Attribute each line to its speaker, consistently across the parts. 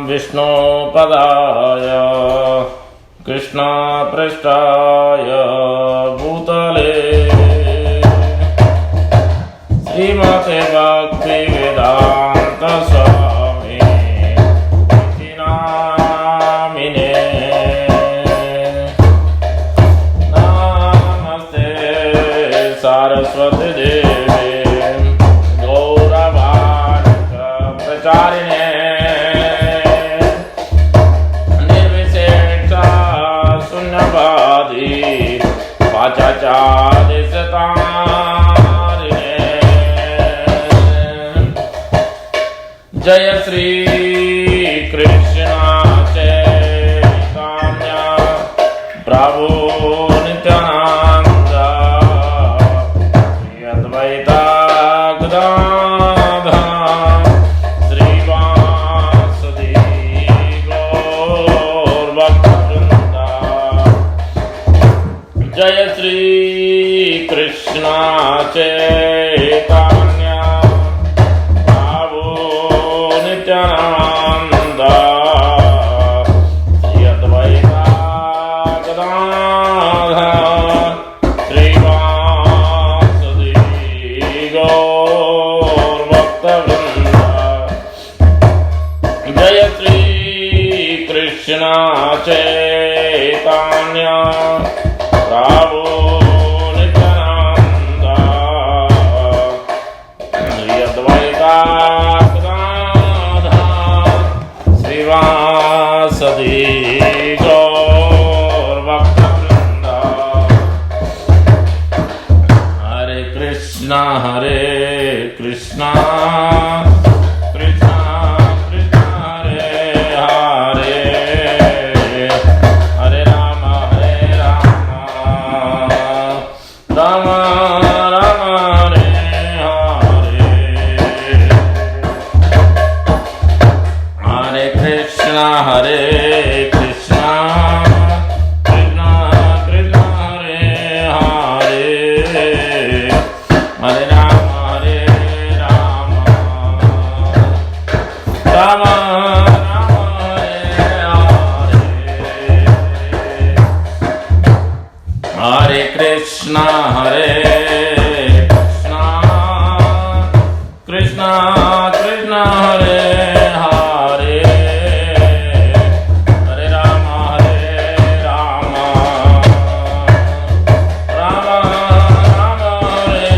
Speaker 1: विष्णुपदाय कृष्णपृष्ठाय भूतले श्रीमते भक्तिवेदान्त स्वामी इति नामिने नमस्ते सारस्वती देवे गौरवाणी प्रचारिणे जय श्री कृष्ण चैतन्य प्रभु नित्यानंद श्री अद्वैत गदाधर श्रीवासदि गौर भक्तवृंद जय श्री कृष्ण चैतन्य प्रभु नित्यानंद श्री अद्वैत गदाधर श्रीवासदि गौर भक्तवृंद जय श्री कृष्ण चैतन्य प्रभु नित्यानंद श्री अद्वैत गदाधर श्रीवासदि गौर भक्तवृंद हरे Krishna Krishna Krishna Hare Hare Hare Ram Ram Ram Hare Hare Hare Krishna Krishna Krishna Hare Hare Hare Ram Ram Ram Hare Hare Hare Krishna Krishna Krishna Hare Hare Hare Ram Ram Ram Hare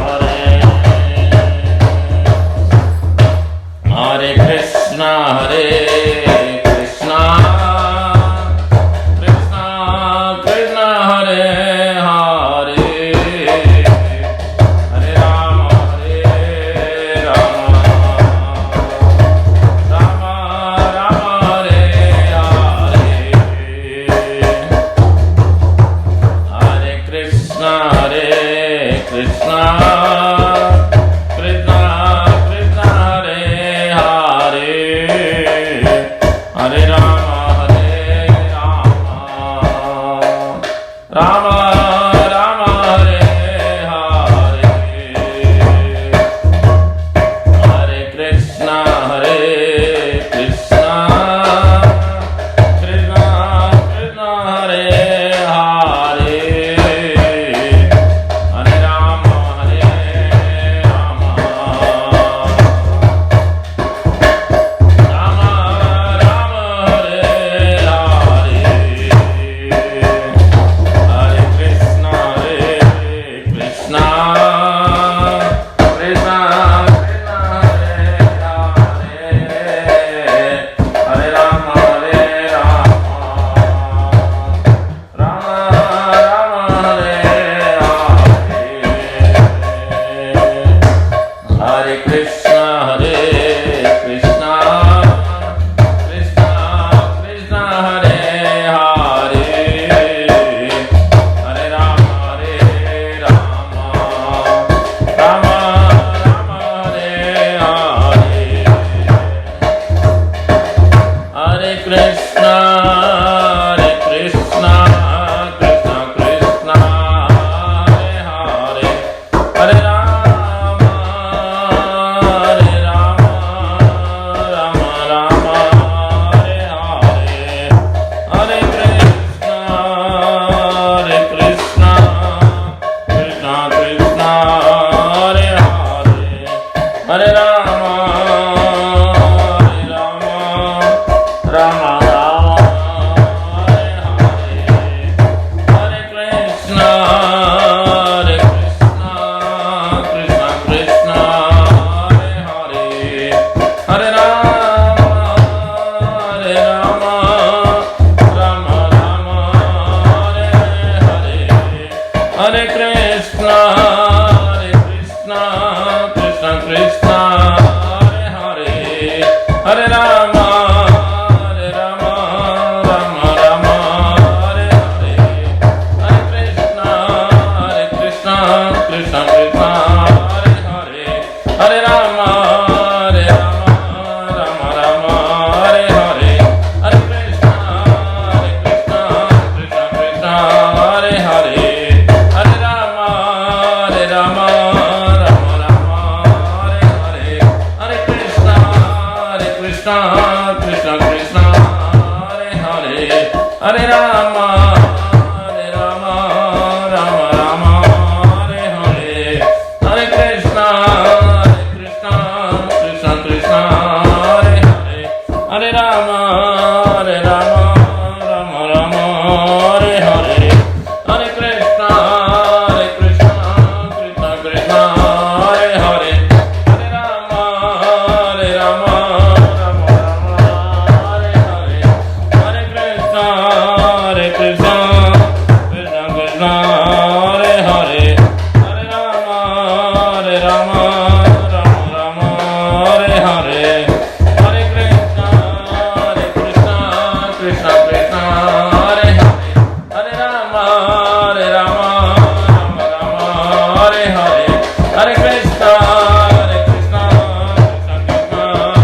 Speaker 1: Hare Hare Krishna Krishna Krishna Krishna Hare Hare Hare Ram Ram Ram Hare Hare Hare Krishna Krishna Krishna Krishna Hare Hare Hare Rama, Hare Rama, Rama Rama, Hare Hare, Hare Krishna, Krishna Krishna, Hare Hare, Hare Rama, Hare Rama, Rama Rama, Hare Hare, Hare Krishna, Krishna Krishna, Hare Hare, Hare Rama, Hare Rama, Rama Rama, Hare Hare, Hare Krishna, Krishna Krishna, Hare Hare, Hare Rama, Hare Rama, Rama Rama, Hare Hare, Hare Krishna, Krishna Krishna, Hare Hare, Hare Rama, Hare Rama, Rama Rama, Hare Hare, Hare Krishna, Krishna Krishna, Hare Hare, Hare Rama, Hare Rama, Rama Rama, Hare Hare, Hare Krishna, Krishna Krishna, Hare Hare, Hare Rama, Hare Rama, Rama Rama, Hare Hare, Hare Krishna, Krishna Krishna, Hare Hare, Hare Rama, Hare Rama, Rama Rama, Hare Hare, Hare Krishna, Krishna Krishna, Hare Hare, Hare Rama, Hare Rama, Rama Rama, Hare Hare, Hare Krishna, Krishna Krishna,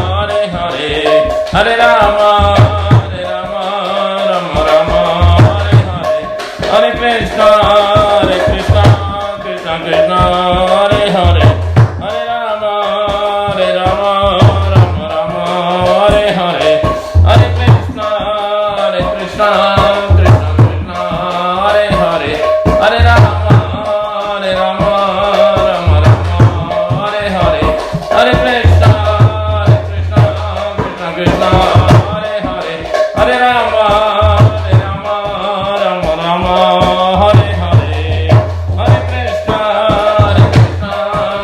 Speaker 1: Hare Hare, Hare Rama, Hare Rama, Rama Rama, Hare Hare, Hare Krishna, Krishna Krishna, Hare Hare, Hare Rama, Hare Rama, Rama Rama, Hare Hare, Hare Krishna, Krishna Krishna, Hare Hare, Hare Rama, Hare Rama, Rama Rama, Hare Hare, Hare Krishna, Krishna Krishna, Hare Hare, Hare Rama, Hare Rama, Rama Rama, Hare Hare, Hare Krishna, Krishna Krishna, Hare Hare, Hare Rama, Hare Rama, Rama Rama, Hare Hare, Hare Krishna,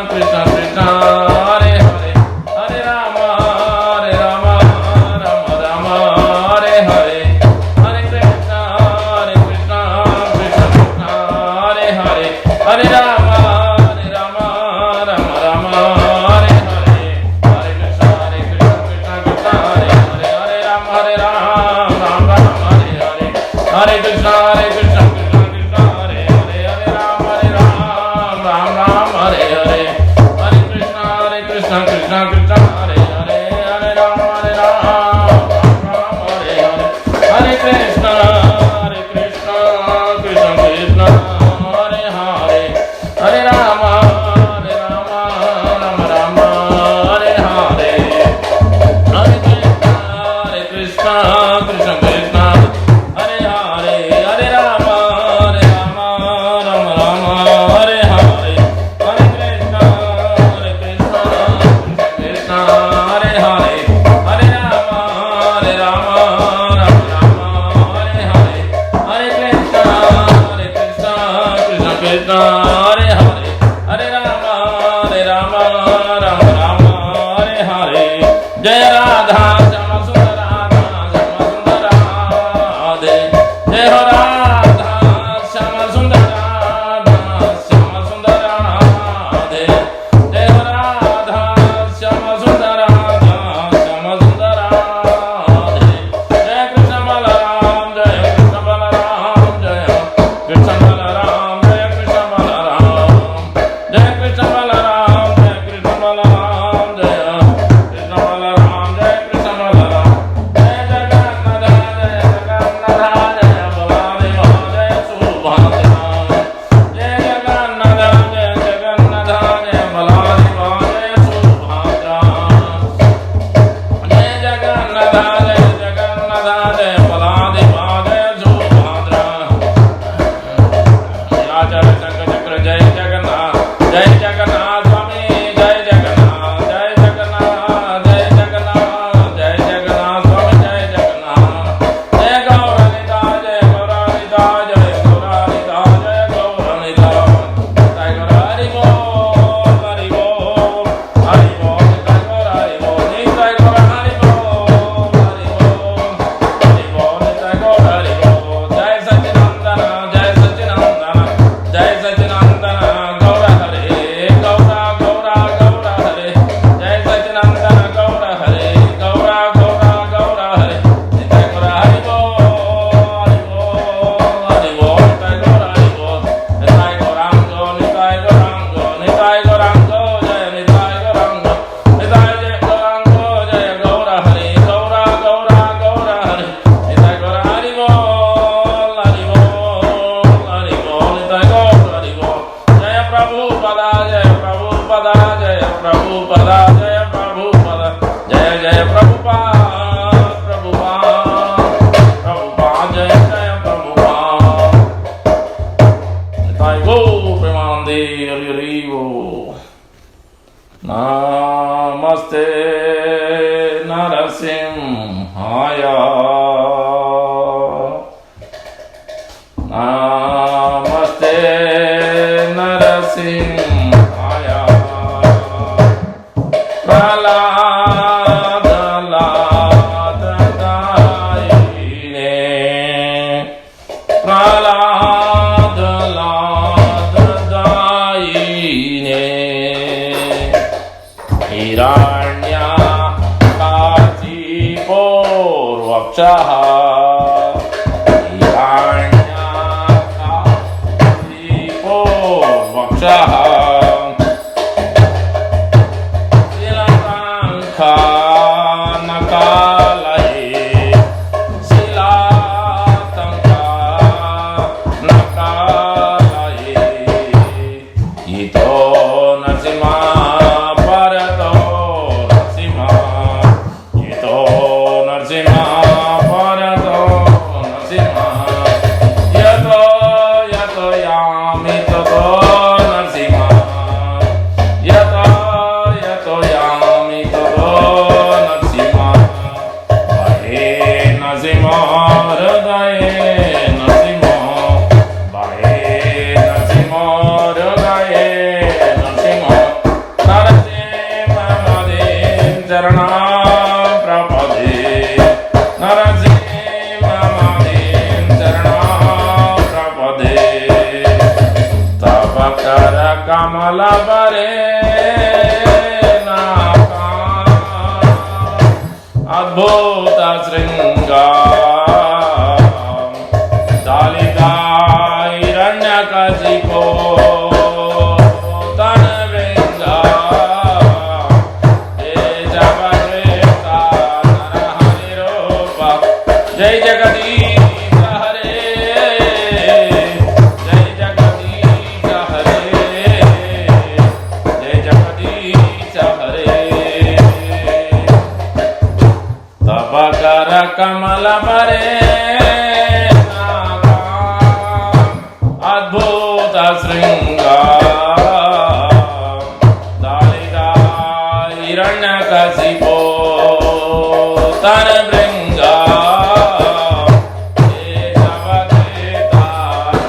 Speaker 1: Krishna Krishna, Hare Hare, Hare Rama, Hare Rama, Rama Rama, Hare Hare, Hare Krishna, Krishna Krishna, Hare Hare, Hare Rama, Hare Rama, Rama Rama, Hare Hare, Hare Krishna, Krishna Krishna, Hare Hare, Hare Rama, Hare Rama, Rama Rama, Hare Hare, Hare Krishna, Krishna Krishna, Hare Hare, Hare Rama, Hare Rama, Rama Rama, Hare Hare, Hare Krishna, Krishna Krishna, Hare Hare, Hare Rama, Hare Rama, Rama Rama, Hare Hare, Hare Krishna, Krishna Krishna, Hare Hare, Hare Rama, Hare Rama, Rama Rama, Hare Hare, Hare Krishna, Krishna Krishna, Hare Hare, Hare Rama, Hare Rama, Rama Rama, Hare Hare, Jaya Radha, Shama Sundara, Shama Sundara, Radhe, Jai Ho Radha, Shama Sundara, Shama Sundara, Radhe, Jai Ho Radha, Shama Sundara, Shama Sundara, Radhe, Jai Krishna Balaram, Jai Krishna Balaram, Jai Krishna Balaram, Jai Krishna Balaram, Jai Krishna Balaram, Jai Krishna Balaram, Jai Krishna Balaram, Jai Krishna Balaram, Jai Jagannatha, Jai Jagannatha, Jai Baladeva, Jai Subhadra, Jai Jagannatha, Jai Jagannatha, Jai Baladeva, Jai Subhadra, Jai Jagannatha, Jai Jagannatha, Jai Baladeva, Jai Subhadra, Jai Chakra, Jai Jagannath, Jai Jagannath Swami, Jai Jagannath, Jai Jagannath, Jai Jagannath, Jai Jagannath Swami, Jai Jagannath, Jai Gauranita, Jai Gauranita, Jai Gauranita, Jai Gauranita, Jai Gaurari Bol, Hari Bol, Hari Bol, Jai Gaurari Bol, Jai Gaurari Bol, Hari Prabhupada Prabhupada Prabhupada जय जय प्रभुपाद। गो प्रेमानंदे हरि हरि वो। नमस्ते नरसिंहाय नमस्ते नरसिंहाय प्रहलाद लाददायिने प्रहलाद लाददायिने हिरण्याकाशिपूर्वक्षः हिरण्याकाशिपूर्वक्षः शिलातङ्कानकालये शिलातङ्कानकालये इतो नरसिंहा परतो नरसिंहा इतो नरसिंहा परतो नरसिंहा यतो यतो यामि ततो नरसिंहा यतो यतो यामि ततो नरसिंहा बाहे नरसिंहा हृदये नरसिंहा बाहे नरसिंहा हृदये नरसिंहा नरसिंहमदीं शरणं प्रपदे नरसिंहमदीं शरणं प्रपदे तव कर कमल परे नाका अद्भुत शृंगार दालिका हिरण्यकशिपो तनवृंगा तेजवद्वेता नरहरिरूप जय जगदीश हरे जय जगदीश हरे जय जगदीश हरे तब कर कमल परे नागा अद्भुत शृंगार दालिका हिरण्यकशिपो तनवृंगा तेजवद्वेता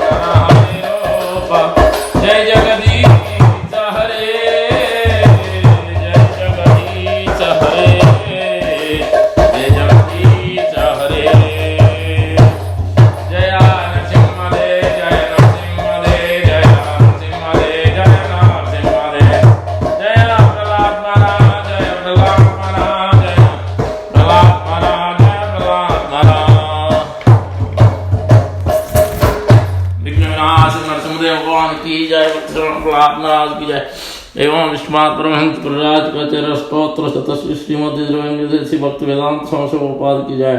Speaker 1: नरहरिरूप जय जगदीश हरे जय जगदीश हरे जय जगदीश हरे जय नरसिंहदेव जय नरसिंहदेव जय नरसिंहदेव जय नरसिंहदेव जय प्रहलाद महाराज जय प्रहलाद महाराज जय प्रहलाद महाराज जय प्रहलाद महाराज। विघ्न विनाशक नरसिंहदेव भगवान की जय प्रहलाद महाराज की जय। एवं विष्णुपाद परमहंस प्रहलाद का स्तोत्र शतस्वी श्रीमद् भक्ति वेदांत स्वामी प्रभुपाद की जय।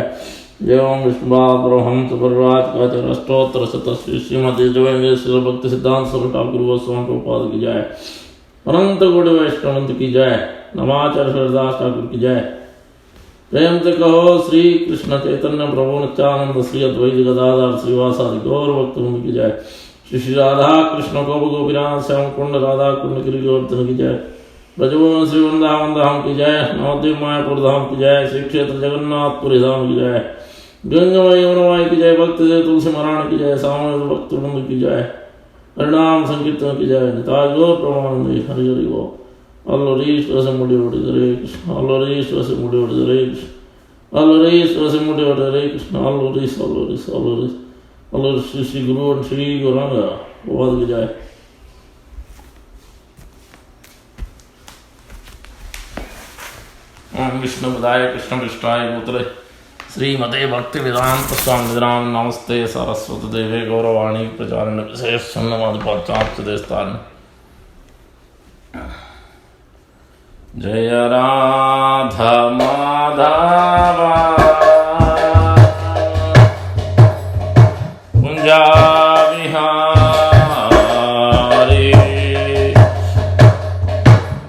Speaker 1: एवं विष्णुपाद परमहंस प्रहलाद का स्तोत्र शतस्वी श्रीमद् भक्ति सिद्धांत स्वामी ठाकुर गोस्वामी प्रभुपाद की जय। अनंत कोटि वैष्णव की जय। नमाचार्य हरिदास ठाकुर की जय। प्रेम से कहो श्री कृष्ण चैतन्य प्रभु नित्यानंद श्री अद्वैत गदाधर श्रीवासादि गौर भक्तवृंद की जय। श्री श्री राधा कृष्ण गोप गोपीनाथ श्याम कुंड राधा कुंड गिरि गोवर्धन की जय। ब्रजभुवन श्री वृंदावन धाम की जय। नवद्वीप मायापुर धाम की जय। श्री क्षेत्र जगन्नाथपुरी धाम की जय। गंगामाई यमुनामाई की जय। भक्त जय तुलसी महारानी की जय। सामूहिक भक्तवृंद की जय। हरिनाम संकीर्तन की जय। निताय गौर प्रेमानंदे हरि हरि बोल। अल्लोरीश्वर से मुड़ी उड़ी हरे कृष्ण अल्लोरीश्वर से मुड़ी उड़ी हरे कृष्ण अल्लोरीश्वर से मुड़ी उड़ी हरे कृष्ण अल्लोरीश अल्लोरीश अल्लोरीश अल्लोरीश श्री श्री गुरु और श्री गौरांग बहुत की जय। ओम विष्णु पदाय कृष्ण पृष्ठाय भूतले श्रीमते भक्ति वेदांत स्वामी राम नमस्ते सरस्वती देवे गौरवाणी प्रचारण विशेष पाश्चात्य देस्तान। जय राधा माधव कुंजा विहारी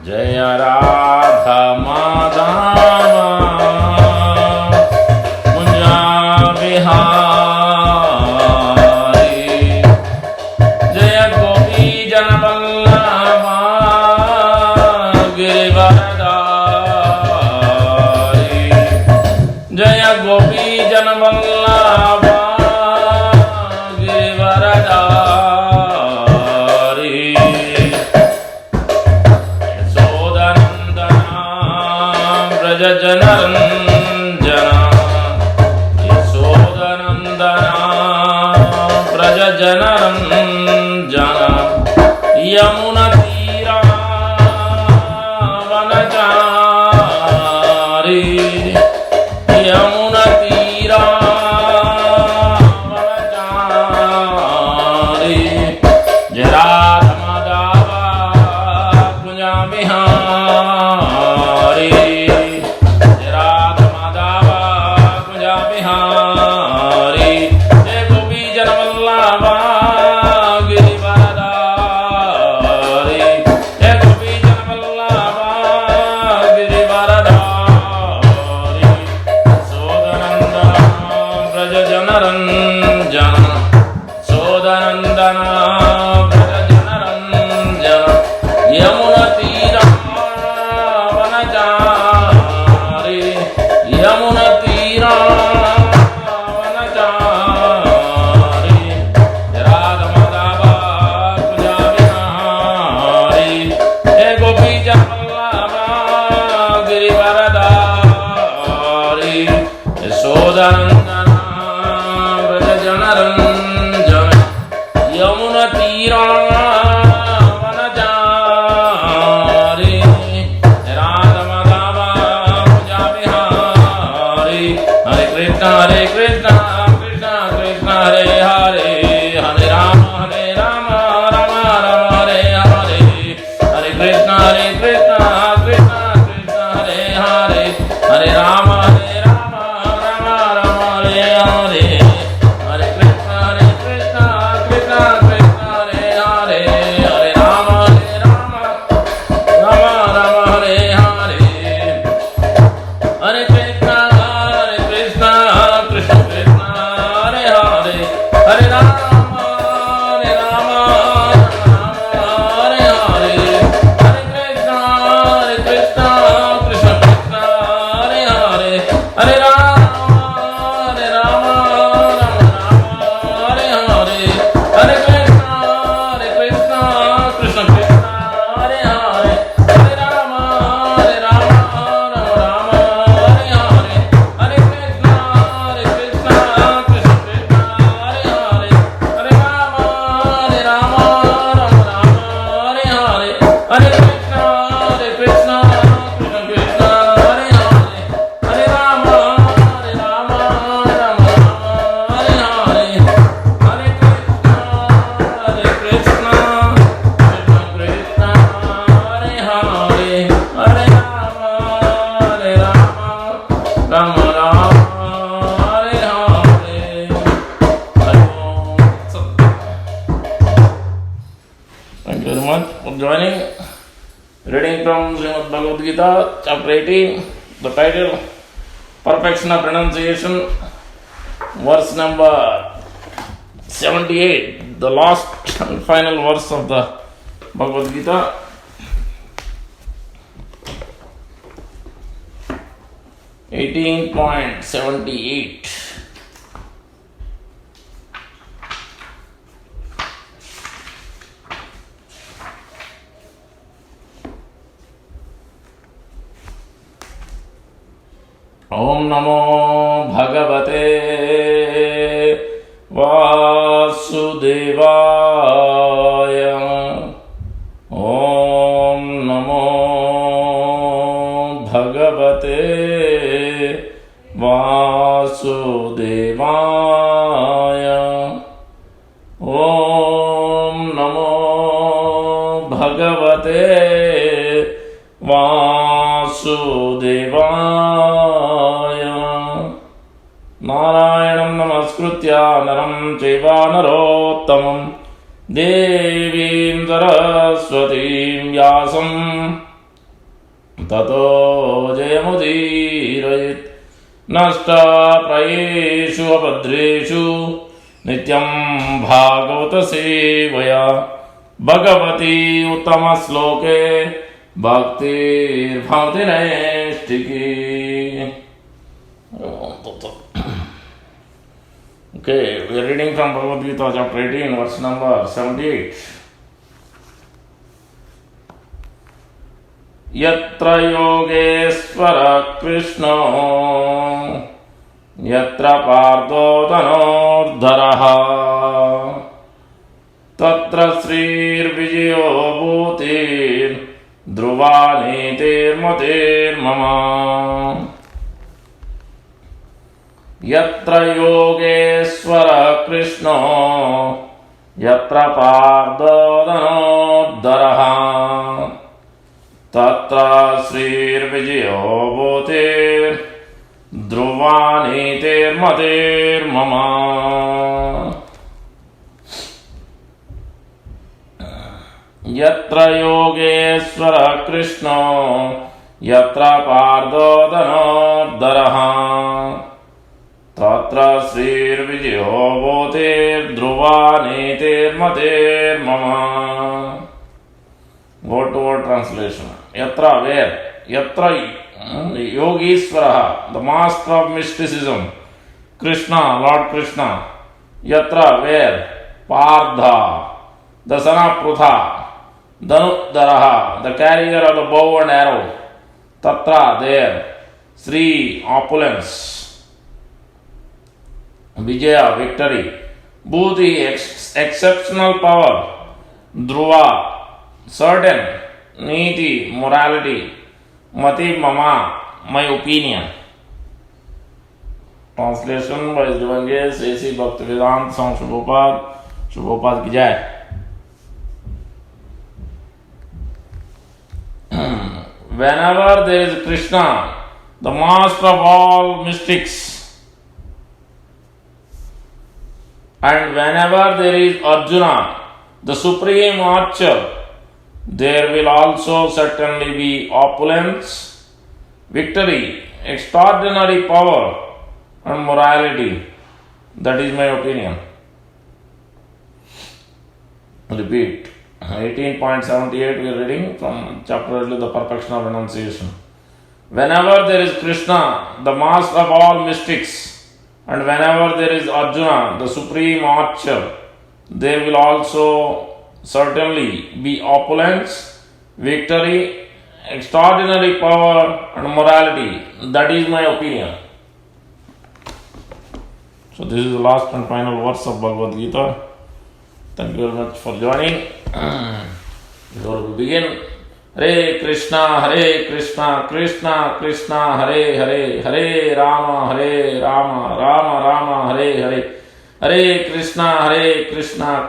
Speaker 1: जय राधा माधव गोपी जनवल्लभा गिरिवरधारी यशोदनन्दना व्रज जनरञ्जना यशोदनन्दना व्रज जनरञ्जना यमुनतीरा वनचारी यमुनतीरा वनचारी जय राधा कुंजा बिहारी जय राधा कुंजा बिहारी जय गोपी जनवल्लभा गिरिवरधारी जय गोपी जनवल्लभा गिरिवरधारी सोदनंदना व्रज जनरंजन सोदनंदना व्रज जनरंजन यमुनतीरा वनचारी यमुनतीरा वनचारी राधा माधवा कुंजा बिहारी हे गोपी जनवल्लभा गिरिवरधारी यशोदनन्दना व्रज जनरञ्जन यमुनतीरा वनचारी राधा माधवा कुंजा बिहारी हरे कृष्ण कृष्ण कृष्ण हरे हरे हरे राम राम राम हरे हरे हरे कृष्ण कृष्ण कृष्ण हरे हरे हरे राम राम राम हरे हरे हरे कृष्ण कृष्ण कृष्ण हरे हरे हरे राम राम राम हरे हरे हरे कृष्ण कृष्ण कृष्ण हरे हरे हरे राम राम हरे हरे हरे कृष्ण कृष्ण कृष्ण हरे हरे हरे राम राम हरे हरे हरे कृष्ण कृष्ण कृष्ण हरे हरे हरे राम राम हरे हरे हरे कृष्ण कृष्ण कृष्ण हरे हरे हरे राम राम हरे हरे हरे कृष्ण कृष्ण कृष्ण कृष्ण हरे हरे हरे राम राम हरे हरे हरे कृष्ण कृष्ण कृष्ण हरे हरे हरे राम राम हरे हरे हरि ओम सत्य। Thank you very much for joining. Reading from Srimad Bhagavad Gita, chapter 18, the title Perfection of Renunciation, verse number 78, the last and final verse of the Bhagavad Gita. (18.78) Om Namo Bhagavate Vasudevaya. Om Namo Bhagavate Vasudevaya. Om Namo Bhagavate Vasudevaya. Narayanam namaskritya naram chaiva narottamam devim saraswatim vyasam tato jayamudirayit nasta prayeshu abhadreshu nityam bhagavata sevaya bhagavati uttama sloke bhaktir bhavati naistiki. Okay, we are reading from Bhagavad Gita, chapter 18, verse number 78. Yatra yogeshvara Krishna yatra pardo tanordharaha tatra srir vijayo bhutir dhruvani matir mama. Yatra yogeshvara Krishna yatra pardo tanordharaha tatra srir vijayo bhutir dhruvani matir mama. Yatra yogeshvara Krishna yatra pardo tanordharaha tatra srir vijayo bhutir dhruvani matir mama. Word to word translation. Yatra, where? Yatra Yogeshwara, the master of mysticism. Krishna, Lord Krishna. Yatra, where? Pardha, the son of Prutha. Danudaraha, the carrier of the bow and arrow. Tatra, there. Sri, opulence. Vijaya, victory. Bhuti, exceptional power. Dhruva, certain. Niti, morality. Mati mama, my opinion. Translation by His Divine Grace A.C. Bhaktivedanta Swami Prabhupada ki jai. Whenever there is Krishna, the master of all mystics, and whenever there is Arjuna, the supreme archer, there will also certainly be opulence, victory, extraordinary power, and morality. That is my opinion. Repeat. 18.78 we are reading from chapter 8, the perfection of renunciation. Whenever there is Krishna, the master of all mystics, and whenever there is Arjuna, the supreme archer, there will also certainly be opulence, victory, extraordinary power, and morality. That is my opinion. So this is the last and final verse of Bhagavad Gita. Thank you very much for joining. Before we begin, Hare Krishna, Krishna Krishna, Hare Hare, Hare Rama, Rama Rama, Hare Hare. Hare Krishna, Krishna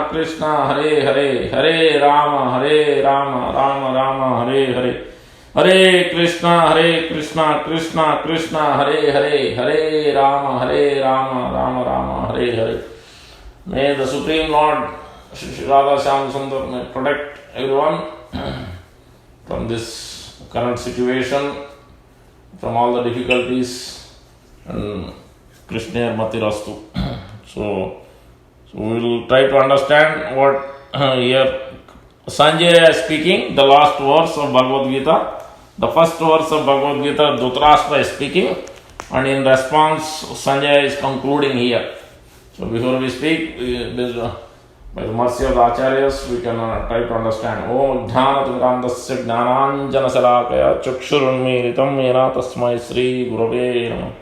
Speaker 1: Krishna, Hare Hare, Hare Rama, Rama Rama, Hare Hare. Hare Krishna, Krishna Krishna, Hare Hare, Hare Rama, Rama Rama, Hare Hare. May the Supreme Lord Shri Radha Shyam Sundar may protect everyone from this current situation, from all the difficulties, and Krishna Matirastu. So we will try to understand what here Sanjaya is speaking, the last verse of Bhagavad Gita. The first verse of Bhagavad Gita, Dhritarashtra is speaking, and in response, Sanjaya is concluding here. So before we speak, by the mercy of the Acharyas, we can try to understand. Om Jnanatirandasya Jnananjana Salakaya Chakshurunmiritam Yena Tasmai Sri Gurave Namah.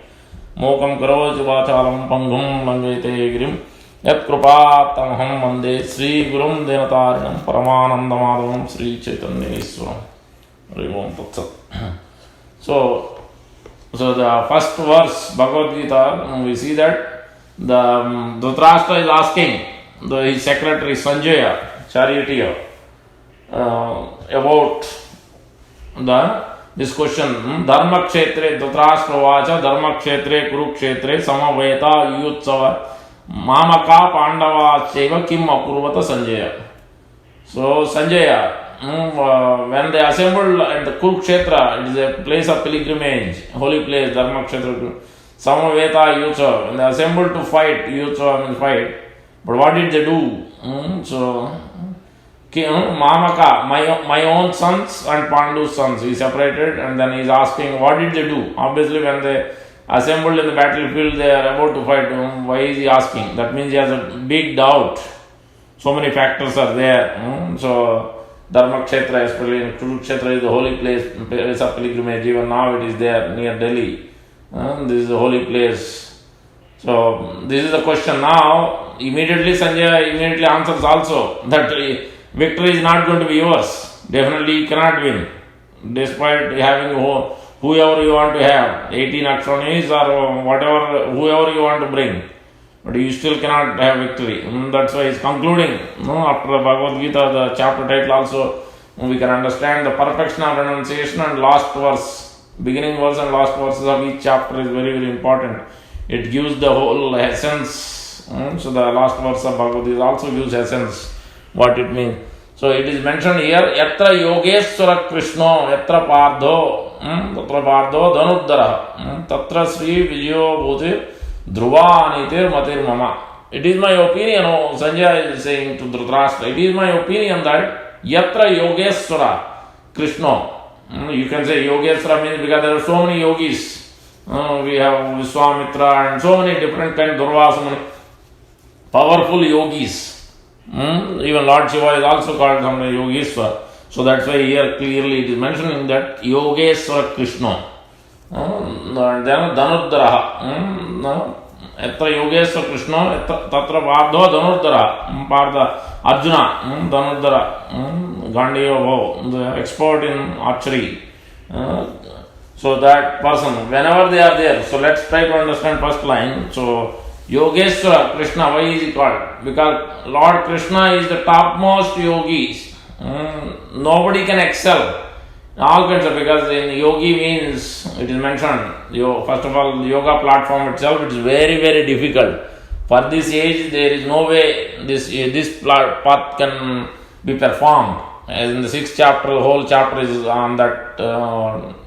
Speaker 1: Mokam Karoj Vachalam Pangum Langete Girim Yat Krupatamaham Mande Sri Gurum Denatarinam Paramanandamadavam Sri Chaitanya Iswaram. Om Tatsat. So the first verse Bhagavad Gita, we see that the Dhritarashtra is asking his secretary Sanjaya, charioteer, about this question. Dharma kshetre Dhritarashtra vacha dharma kshetre kurukshetre samaveta yutsava mamaka pandava cheva kim akurvata Sanjaya. So Sanjaya, when they assembled at the Kurukshetra, it is a place of pilgrimage, holy place, Dharma Kshetra, Samaveta Yutsa, when they assembled to fight, Yutsa means fight, but what did they do? So, Mamaka, my own sons and Pandu's sons, he separated, and then he is asking, what did they do? Obviously, when they assembled in the battlefield, they are about to fight. Why is he asking? That means he has a big doubt. So many factors are there. So Dharma Kshetra, especially in Kurukshetra, is the holy place of pilgrimage. Even now it is there near Delhi. This is a holy place. So this is the question. Now immediately Sanjay immediately answers also that victory is not going to be yours. Definitely you cannot win. Despite having whoever you want to have, 18 Akshanis or whatever, whoever you want to bring. But you still cannot have victory. That's why he's concluding. After the Bhagavad Gita, the chapter title also, we can understand the perfection of renunciation and last verse. Beginning verse and last verses of each chapter is very, very important. It gives the whole essence. So the last verse of Bhagavad Gita also gives essence, what it means. So it is mentioned here, Yatra Yogeshwara Krishna, Yatra Pardho, Tatra Pardho Dhanuddara, Tatra Sri Vijayo Bhutir, Dhruvanitir Matir Mama. It is my opinion, Sanjay is saying to Dhritarashtra, it is my opinion that Yatra Yogeshwara Krishna. You can say Yogeshwara means because there are so many yogis. We have Vishwamitra and so many different kinds, Durvasa, many powerful yogis. Even Lord Shiva is also called Yogeshwar. So that's why here clearly it is mentioning that Yogeshwar Krishna. Then Dhanuddara. Etra Yogeshwar Krishna, Tatra Pardho Dhanuddara. Partha Arjuna, Dhanuddara, Gandiyo, the expert in archery. So that person, whenever they are there, so let's try to understand first line. So Yogeshwara Krishna, why is he called? Because Lord Krishna is the topmost yogis. Nobody can excel. All kinds of, because in yogi means, it is mentioned, first of all, the yoga platform itself, it is very, very difficult. For this age, there is no way this path can be performed. As in the 6th chapter, the whole chapter is on that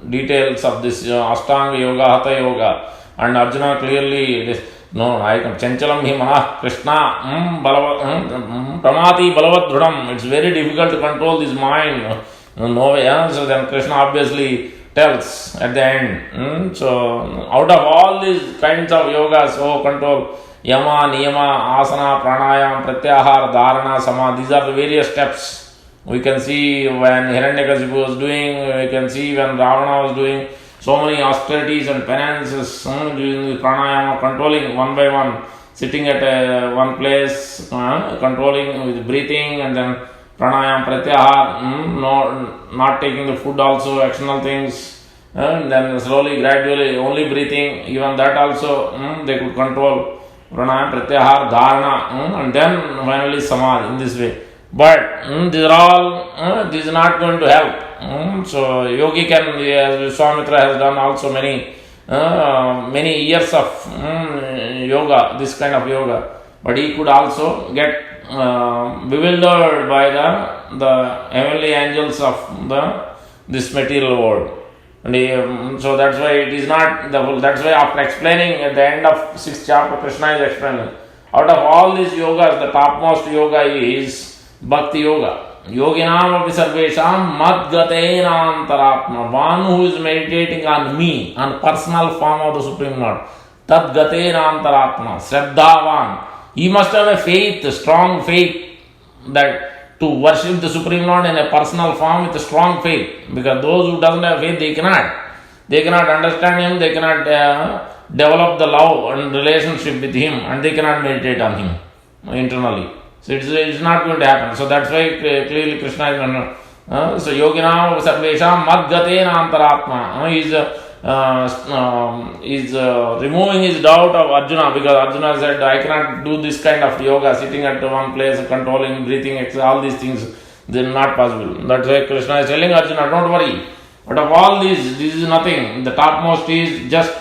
Speaker 1: details of this Ashtanga Yoga, Hatha Yoga. And Arjuna clearly, no, I can Chanchalam hi Manah Krishna, Pramati Balavat Dhrudam. It's very difficult to control this mind. No way. So then Krishna obviously tells at the end. So out of all these kinds of yogas, control Yama, Niyama, Asana, Pranayam, Pratyahara, Dharana, Sama. These are the various steps. We can see when Hiranyakasipu was doing, we can see when Ravana was doing so many austerities and penances, doing pranayama, controlling one by one, sitting at one place, controlling with breathing, and then pranayam, pratyahar, not taking the food also, external things, and then slowly, gradually, only breathing, even that also, they could control pranayam, pratyahar, dharana, and then finally samadhi in this way. But these are all, this is not going to help. So yogi can, as Vishwamitra has done also many years of yoga, this kind of yoga. But he could also get bewildered by the heavenly angels of this material world. And so that's why it is not, that's why after explaining at the end of 6th chapter, Krishna is explaining, out of all these yogas, the topmost yoga is Bhakti Yoga. Yoginam api sarvesham madgatena antaratma. One who is meditating on me, on personal form of the Supreme Lord. Tadgatena antaratma. Shraddhavan. He must have a faith, strong faith, that to worship the Supreme Lord in a personal form with a strong faith. Because those who doesn't have faith, they cannot understand Him, they cannot develop the love and relationship with Him, and they cannot meditate on Him internally. So it's not going to happen. So that's why clearly Krishna is mentioned. So Yoginam Sarvesham Madgatena Antaratma. He's removing his doubt of Arjuna, because Arjuna said, I cannot do this kind of yoga, sitting at one place, controlling, breathing, all these things. They are not possible. That's why Krishna is telling Arjuna, don't worry. But of all these, this is nothing. The topmost is just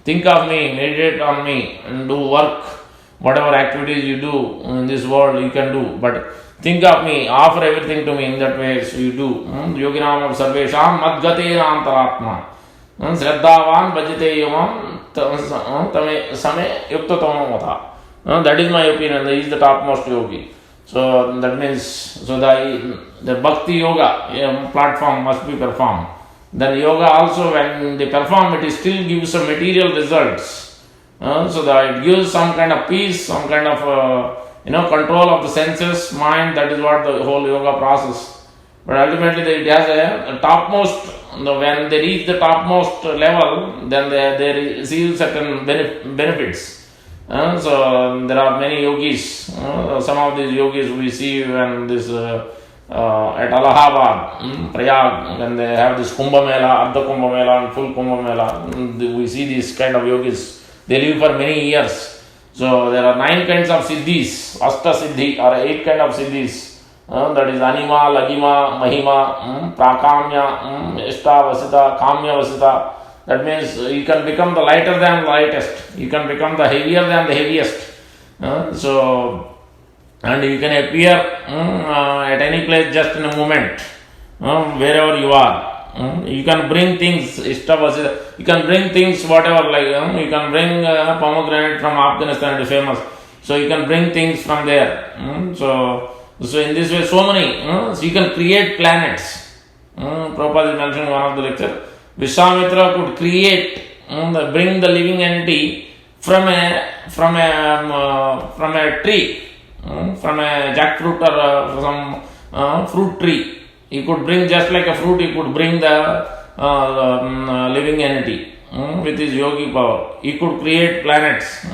Speaker 1: think of me, meditate on me, and do work. Whatever activities you do in this world, you can do. But think of me, offer everything to me in that way, so you do. Yoginam sarvesham madgatena antaratma. Shraddhavan bhajate yamam tame same yuktatamam matha. That is my opinion. He is the topmost yogi. So that means, so the Bhakti Yoga platform must be performed. Then yoga also, when they perform, it still gives some material results. So that it gives some kind of peace, some kind of control of the senses, mind. That is what the whole yoga process. But ultimately, it has a topmost. When they reach the topmost level, then they receive certain benefits. So there are many yogis. Some of these yogis we see when this at Allahabad, Prayag, when they have this Kumbh Mela, Ardha Kumbh Mela and full Kumbh Mela, we see these kind of yogis. They live for many years. So there are 9 kinds of siddhis, Asta Siddhi, or 8 kind of siddhis. That is Anima, Lagima, Mahima, Prakamya, Ishtavasita, Kamyavasita. That means you can become the lighter than the lightest. You can become the heavier than the heaviest. And you can appear at any place just in a moment, wherever you are. You can bring things, Ishtavasita. You can bring things whatever, like you can bring pomegranate from Afghanistan, it is famous. So you can bring things from there. So in this way, so many. So you can create planets. Prabhupada is mentioning one of the lecture. Vishwamitra could create, bring the living entity from a tree, from a jackfruit or some fruit tree. He could bring just like a fruit. He could bring the living entity with his yogi power. He could create planets.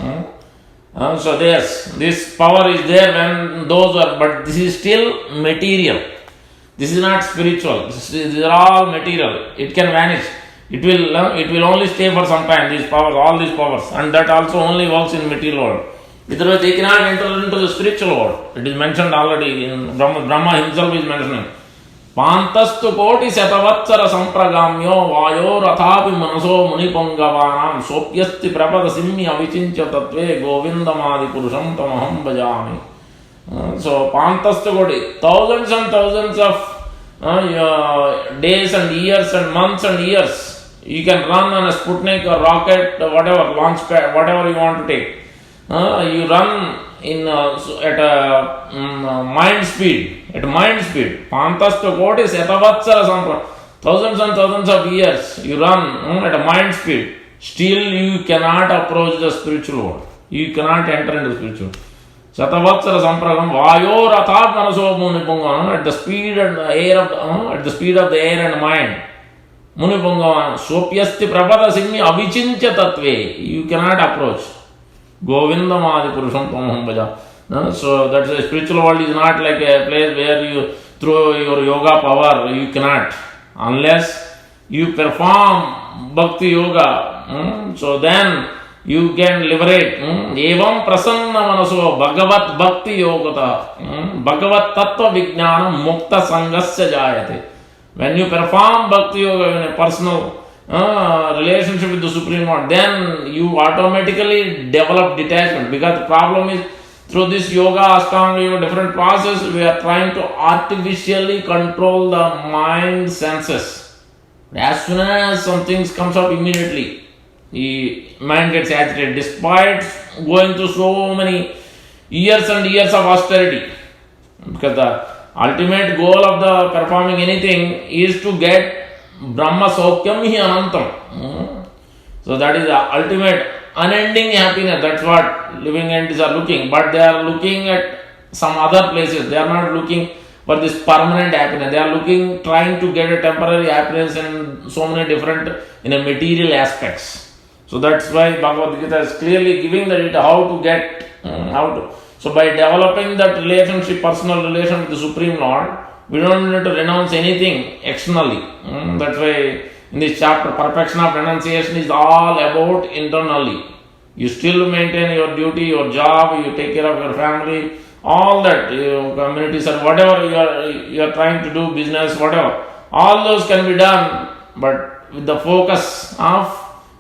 Speaker 1: So this power is there when those are, but this is still material. This is not spiritual. These are all material. It can vanish. It will only stay for some time. These powers, all these powers, and that also only works in material world. Otherwise, they cannot enter into the spiritual world. It is mentioned already in Brahma himself is mentioning. Pantastu koti satavatsara sampragamyo vayo rathapi manaso munipangavaanam sopyasti prapada simmi avichincha tattve govindamadi purusham tamaham bhajami. So Pantastu koti, thousands and thousands of days and years and months and years. You can run on a Sputnik or rocket, whatever, launch pad, whatever you want to take. You run at mind speed. At mind speed. Pantastu koti satavatsara sampra. Thousands and thousands of years you run at a mind speed. Still you cannot approach the spiritual world. You cannot enter into the spiritual world. Satavatsara sampragam vayo rathat manaso munipungam. At the speed and the air at the speed of the air and mind. Munipungam sopyasti prapada simmi avichincha tattve. You cannot approach. Govindamadi purusham tamaham bhaja. So that's the spiritual world is not like a place where you throw your yoga power. You cannot, unless you perform bhakti yoga. So then you can liberate. Evam prasanna manaso bhagavat bhakti yogata. Bhagavat tattva vijnanam mukta sangasya jayate. When you perform bhakti yoga in a personal relationship with the Supreme Lord, then you automatically develop detachment. Because the problem is, through this yoga, Ashtanga yoga, different process, we are trying to artificially control the mind senses. As soon as some things comes up, immediately the mind gets agitated, despite going through so many years and years of austerity. Because the ultimate goal of the performing anything is to get Brahma Saukyam hi Anantam. So that is the ultimate unending happiness. That's what living entities are looking. But they are looking at some other places. They are not looking for this permanent happiness. They are looking, trying to get a temporary happiness in so many different material aspects. So that's why Bhagavad Gita is clearly giving the data how to get, So by developing that relationship, personal relation with the Supreme Lord, we don't need to renounce anything externally. That's why in this chapter, perfection of renunciation is all about internally. You still maintain your duty, your job, you take care of your family, all that, your community service, whatever you are trying to do, business, whatever. All those can be done, but with the focus of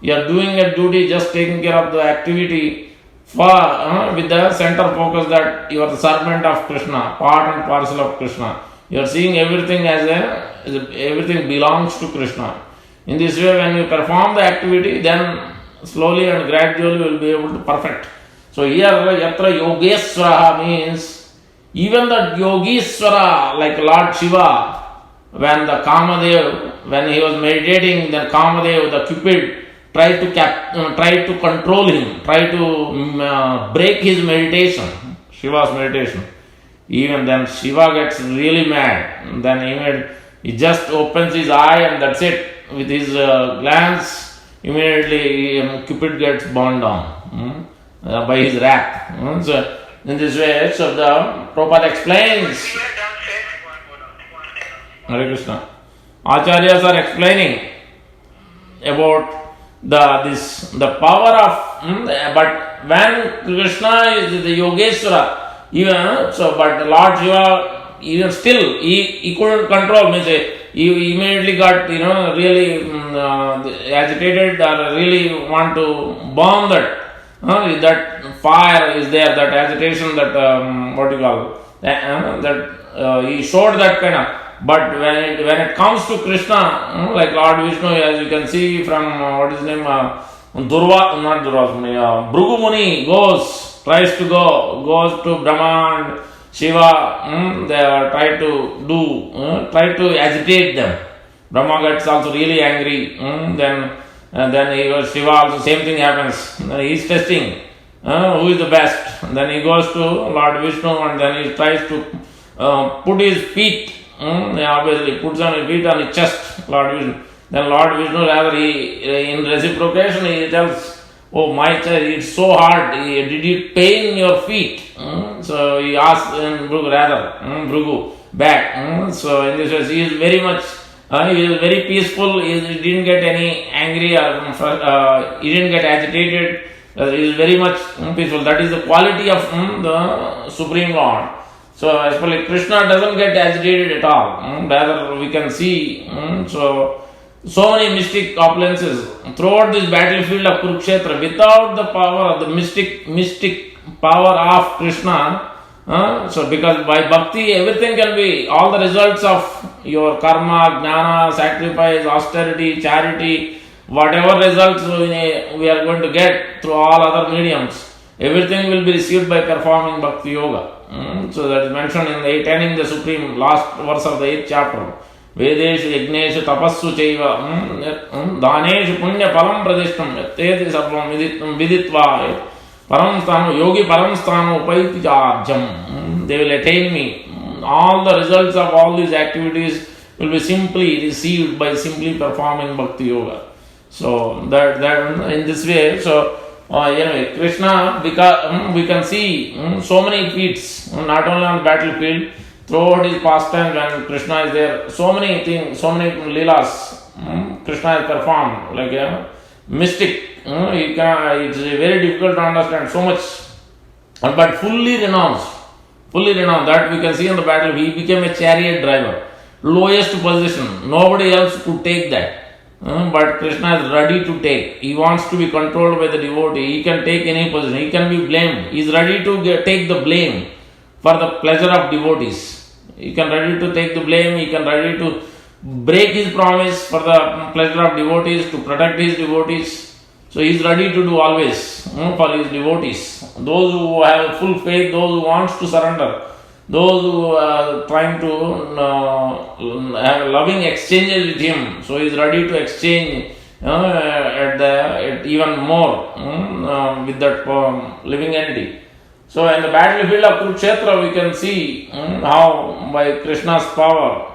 Speaker 1: you are doing a duty, just taking care of the activity with the center focus that you are the servant of Krishna, part and parcel of Krishna. You are seeing everything as everything belongs to Krishna. In this way, when you perform the activity, then slowly and gradually you will be able to perfect. So here, yatra yogeswara means even the yogiswara, like Lord Shiva, when the Kamadev when he was meditating, then Kamadev, the Cupid, tried to control him, tried to break his meditation, Shiva's meditation. Even then Shiva gets really mad. Then he just opens his eye and that's it. With his glance, immediately Cupid gets burned down by his wrath. So in this way, so the Prabhupada explains. Hare Krishna. Acharyas are explaining about the power of, but when Krishna is the Yogeshwara, even so, but Lord Shiva, even still, he couldn't control. Means he immediately got really agitated or really want to burn that. That fire is there, that agitation, that what you call that he showed that kind of. But when it comes to Krishna, like Lord Vishnu, as you can see from what is his name, Bhrigu Muni goes to Brahma and Shiva. They try to agitate them. Brahma gets also really angry. Then Shiva also same thing happens. Then he is testing who is the best. Then he goes to Lord Vishnu and then he tries to put his feet. Obviously puts on his feet on his chest, Lord Vishnu. Then Lord Vishnu, rather in reciprocation, he tells, "Oh, my child, it's so hard. Did it pain your feet?" So he asks Bhrigu back. So in this way, he is very much, he is very peaceful. He didn't get any angry or he didn't get agitated. He is very much peaceful. That is the quality of the Supreme Lord. So, especially Krishna doesn't get agitated at all. Rather, we can see so many mystic opulences throughout this battlefield of Kurukshetra. Without the power of the mystic power of Krishna, so because by bhakti everything can be, all the results of your karma, jnana, sacrifice, austerity, charity, whatever results we are going to get through all other mediums, everything will be received by performing bhakti yoga. So that is mentioned in the attaining the supreme, last verse of the 8th chapter. Vedeshu yagneshu tapassu chaiva daneshu punya palam pradishtam yatteti sarvam viditva param sthanu yogi param sthanu upaiti jajam. They will attain me. All the results of all these activities will be simply received by simply performing bhakti yoga. So that in this way, so anyway, Krishna, because we can see so many feats, not only on the battlefield, throughout his pastime when Krishna is there, so many things, so many leelas Krishna has performed, like mystic. It's very difficult to understand so much, but fully renounced. That we can see on the battlefield. He became a chariot driver, lowest position. Nobody else could take that. But Krishna is ready to take. He wants to be controlled by the devotee. He can take any position. He can be blamed. He is ready to take the blame for the pleasure of devotees. He can ready to take the blame. He can ready to break his promise for the pleasure of devotees, to protect his devotees. So he is ready to do always for his devotees. Those who have full faith, those who wants to surrender, those who are trying to have loving exchanges with him, so he is ready to exchange at even more with that living entity. So in the battlefield of Kurukshetra, we can see how by Krishna's power,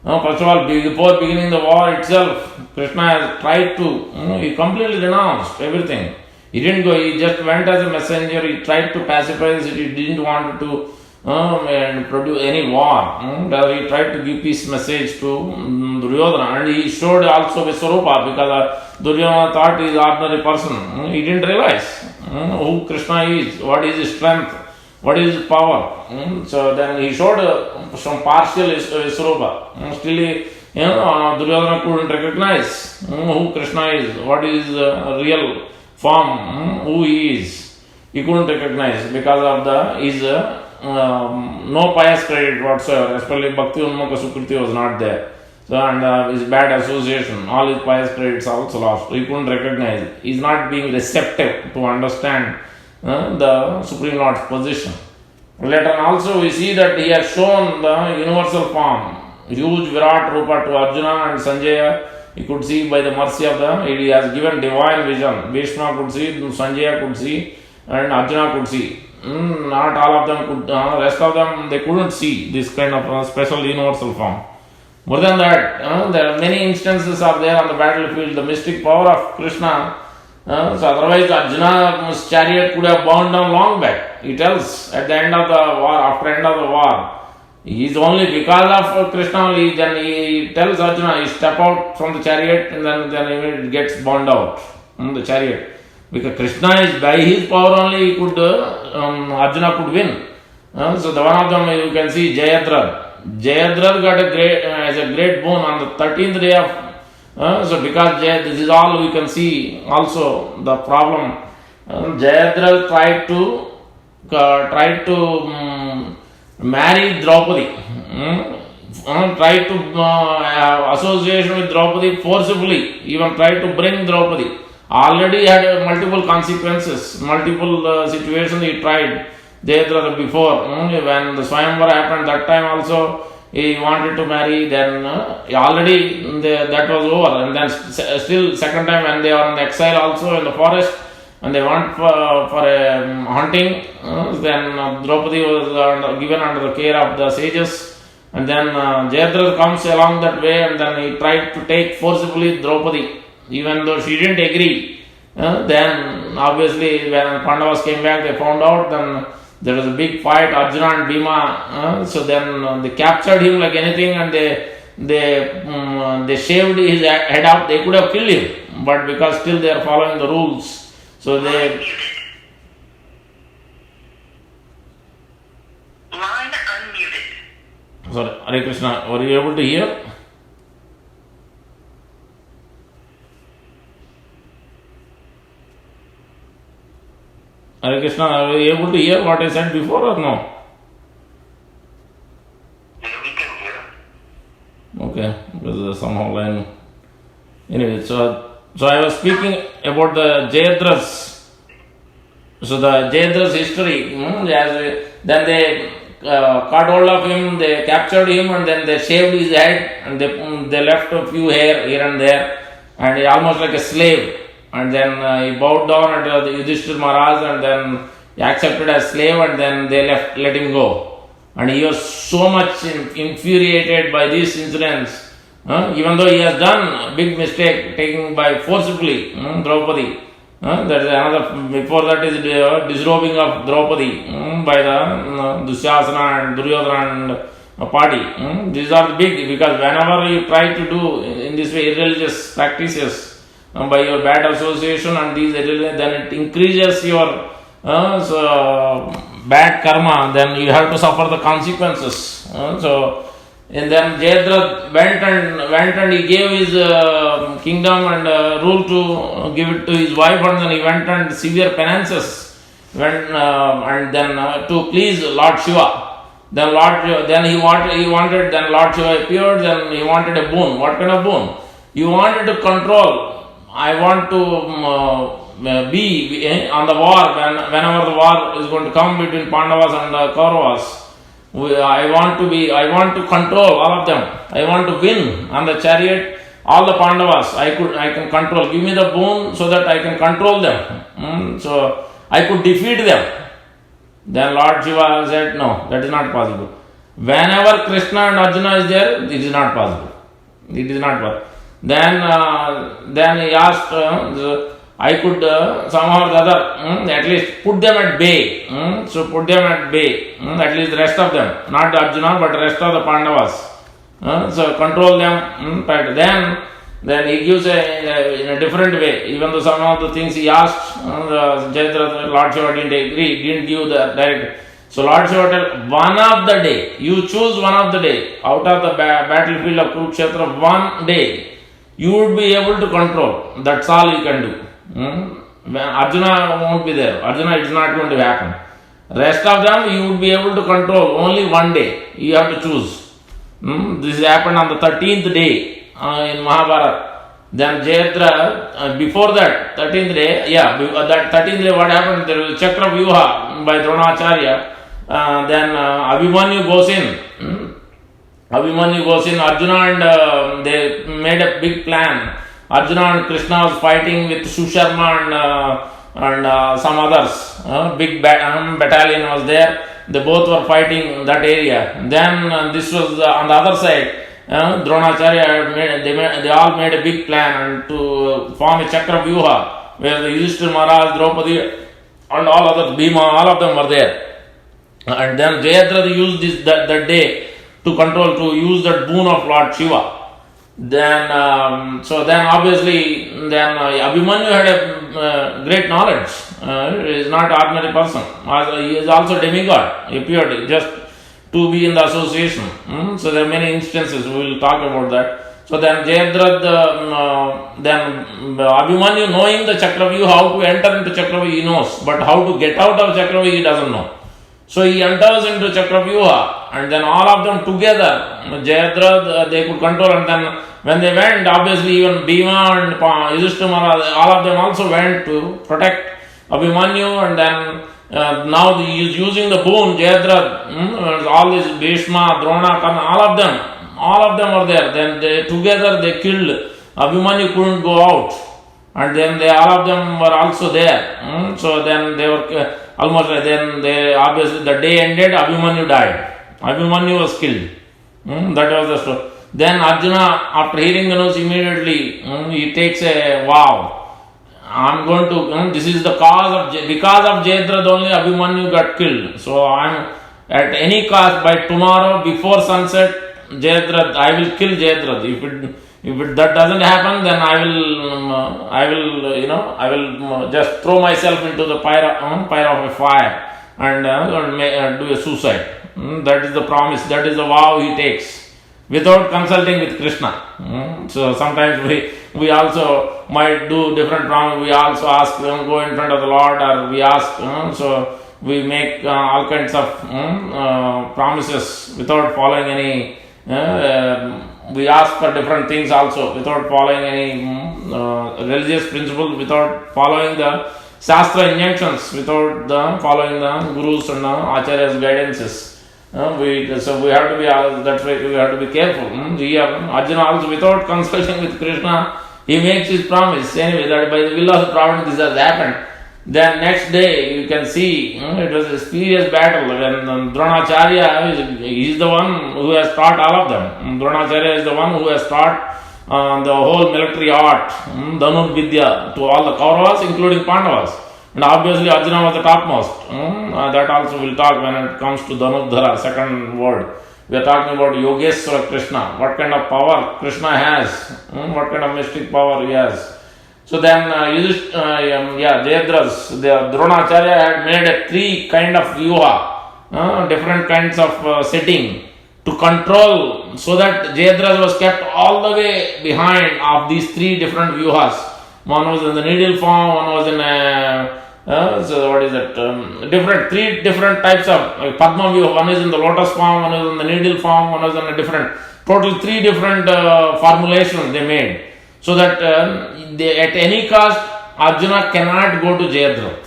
Speaker 1: first of all, before beginning the war itself, Krishna has tried to, he completely renounced everything. He didn't go, he just went as a messenger, he tried to pacify the city, he didn't want to and produce any war. He tried to give peace message to Duryodhana, and he showed also Viswarupa, because Duryodhana thought he is an ordinary person. He didn't realize who Krishna is, what is his strength, what is his power. So then he showed some partial Viswarupa. Still, Duryodhana couldn't recognize who Krishna is, what is real form, who he is. He couldn't recognize because of his no pious credit whatsoever, especially Bhakti Unmukha Sukriti was not there. So, and his bad association, all his pious credits also lost. So he couldn't recognize it. He is not being receptive to understand the Supreme Lord's position. Later on also we see that he has shown the universal form. huge Virat Rupa to Arjuna and Sanjaya. He could see by the mercy of them. He has given divine vision. Bhishma could see, Sanjaya could see, and Arjuna could see. Not all of them could, rest of them they couldn't see this kind of special universal form. More than that, there are many instances are there on the battlefield, the mystic power of Krishna. So otherwise Arjuna's chariot could have burned down long back. He tells at the end of the war, after end of the war, he is only because of Krishna only, then he tells Arjuna, he step out from the chariot and then it gets burned out, the chariot. Because Krishna is, by his power only, he could, Arjuna could win. So the one of them you can see, Jayadratha. Jayadratha got as a great boon on the 13th day of, so because this is all we can see also the problem. Jayadratha tried to marry Draupadi, tried to have association with Draupadi forcibly, even tried to bring Draupadi. Already had multiple consequences, multiple situations he tried Jayadratha before. When the Swayamvara happened, that time also he wanted to marry, then already that was over. And then still second time when they are in exile also in the forest, and they went for a hunting, then Draupadi was given under the care of the sages. And then Jayadratha comes along that way, and then he tried to take forcibly Draupadi. Even though she didn't agree, then obviously when Pandavas came back, they found out, then there was a big fight, Arjuna and Bhima, so then they captured him like anything, and they shaved his head off. They could have killed him, but because still they are following the rules, so they...
Speaker 2: Line unmuted.
Speaker 1: Sorry, Hare Krishna, were you able to hear? Hare Krishna, are you able to hear what I said before or no?
Speaker 2: Yeah, we can hear.
Speaker 1: Okay, because somehow line. Anyway, so I was speaking about the Jayadraths. So the Jayadraths history, then they caught hold of him, they captured him, and then they shaved his head, and they left a few hair here and there, and he almost like a slave. And then he bowed down at the Yudhishthira Maharaj, and then he accepted as slave, and then they let him go. And he was so much infuriated by these incidents, even though he has done a big mistake taking by forcibly Draupadi. That is another, before that is disrobing of Draupadi by the Dusyasana and Duryodhana and party. These are the big, because whenever you try to do in this way irreligious practices, by your bad association and these, then it increases your bad karma, then you have to suffer the consequences. And then Jayadratha went and he gave his kingdom and rule to give it to his wife, and then he went and severe penances, and then to please Lord Shiva. Then he wanted, then Lord Shiva appeared, then he wanted a boon. What kind of boon? He wanted to control. I want to be on the war, whenever the war is going to come between Pandavas and Kauravas. I want to control all of them. I want to win on the chariot all the Pandavas. I can control. Give me the boon so that I can control them. So I could defeat them. Then Lord Shiva said, no, that is not possible. Whenever Krishna and Arjuna is there, it is not possible. It is not possible. Then he asked, I could somehow or the other at least put them at bay. So put them at bay, at least the rest of them, not Arjuna but the rest of the Pandavas. So control them. But then he gives in a different way. Even though some of the things he asked, Jayadratha, Lord Shiva didn't agree, didn't give the direct. So Lord Shiva told, one of the day, you choose one of the day, out of the battlefield of Kurukshetra, one day, you would be able to control. That's all you can do. When Arjuna won't be there. Arjuna, it's not going to happen. Rest of them, you would be able to control only one day. You have to choose. This happened on the 13th day in Mahabharata. Then Jayadratha, before that, 13th day, that 13th day, what happened? There was Chakra Vyuha by Dronacharya. Then Abhimanyu goes in. Abhimanyu goes in, Arjuna and they made a big plan. Arjuna and Krishna was fighting with Susharma and some others. Big battalion was there. They both were fighting that area. Then this was on the other side. Dronacharya, they all made a big plan and to form a Chakra Vyuha where the Yudhishthira Maharaj, Draupadi and all others, Bhima, all of them were there. And then Jayadratha used that day to use that boon of Lord Shiva. Then obviously, Abhimanyu had a great knowledge. He is not an ordinary person. He is also demigod. He appeared just to be in the association. So there are many instances. We will talk about that. So then Jayadratha, then Abhimanyu, knowing the Chakravyuha, how to enter into Chakravyuha, he knows. But how to get out of Chakravyuha, he doesn't know. So he enters into Chakravyuha, and then all of them together, Jayadratha, they could control, and then when they went, obviously even Bhima and Yudhishthira, all of them also went to protect Abhimanyu, and then now he is using the boon, Jayadratha, all these Bhishma, Drona, Karna, all of them were there. Then together they killed, Abhimanyu couldn't go out, and then all of them were also there. So then they were almost, then they obviously the day ended, Abhimanyu died. Abhimanyu was killed. That was the story. Then Arjuna, after hearing the news, immediately he takes a vow. I'm going to, this is the cause of, because of Jayadratha only Abhimanyu got killed. So I'm, at any cost, by tomorrow before sunset, Jayadratha, I will kill Jayadratha. If that doesn't happen, then I will just throw myself into the pyre of a fire and do a suicide. That is the promise, that is the vow he takes without consulting with Krishna. So sometimes we also might do different promises. We also ask, go in front of the Lord, or we ask, so we make all kinds of promises without following any. We ask for different things also without following any religious principles, without following the Shastra injunctions, without following the Gurus and Acharya's guidances. So we have to be, that's why we have to be careful. Here, Arjuna also, without consulting with Krishna, he makes his promise. Anyway, that by the will of the providence this has happened. Then next day, you can see, it was a serious battle when Dronacharya, he is the one who has taught all of them. Dronacharya is the one who has taught the whole military art, Dhanur Vidya, to all the Kauravas, including Pandavas. And obviously Arjuna was the topmost. That also we'll talk when it comes to Dhanurdhara, second word. We are talking about Yogeshwara Krishna, what kind of power Krishna has, what kind of mystic power he has. So then Jayadratha, the Dronacharya had made a 3 kind of vyuha, different kinds of setting to control, so that Jayadratha was kept all the way behind of these 3 different vyuhas. One was in the needle form, one was in three different types of Padma vyuha. One is in the lotus form, one is in the needle form, one is in a different, total 3 different formulations they made. So that at any cost, Arjuna cannot go to Jayadratha.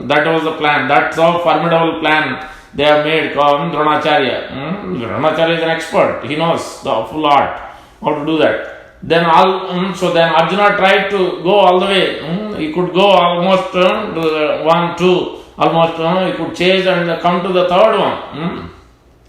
Speaker 1: That was the plan. That's how formidable plan they have made called Dronacharya. Dronacharya is an expert. He knows the full art, how to do that. Then Arjuna tried to go all the way. He could go almost to 1, 2, almost he could chase and come to the third one.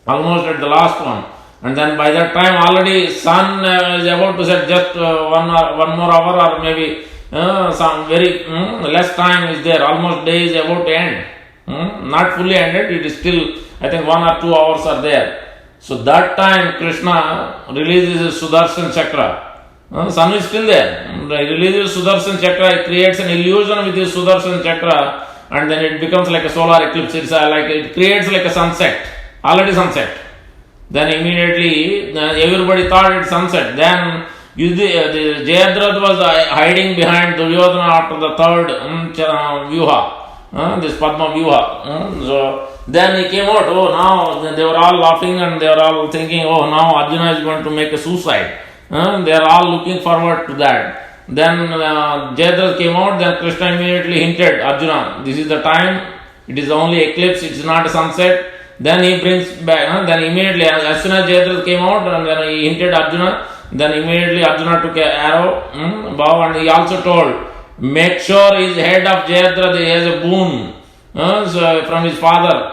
Speaker 1: Almost at the last one. And then by that time already sun is about to set, just one more hour, or maybe some very less time is there. Almost day is about to end. Not fully ended, it is still, I think 1 or 2 hours are there. So that time Krishna releases his Sudarshan Chakra. Sun is still there. He releases Sudarshan Chakra, he creates an illusion with his Sudarshan Chakra, and then it becomes like a solar eclipse. It's it creates like a sunset, already sunset. Then immediately everybody thought it's sunset. Then Jayadratha was hiding behind Duryodhana after the third vyuha, this Padma vyuha. So then he came out. Now they were all laughing and they were all thinking, now Arjuna is going to make a suicide. They are all looking forward to that. Then Jayadratha came out. Then Krishna immediately hinted, Arjuna, this is the time. It is only eclipse. It is not a sunset. then he brings back, then immediately, as soon as Jayadratha came out, and then he hinted Arjuna, then immediately Arjuna took an arrow, bow, and he also told, make sure his head of Jayadratha has a boon so from his father,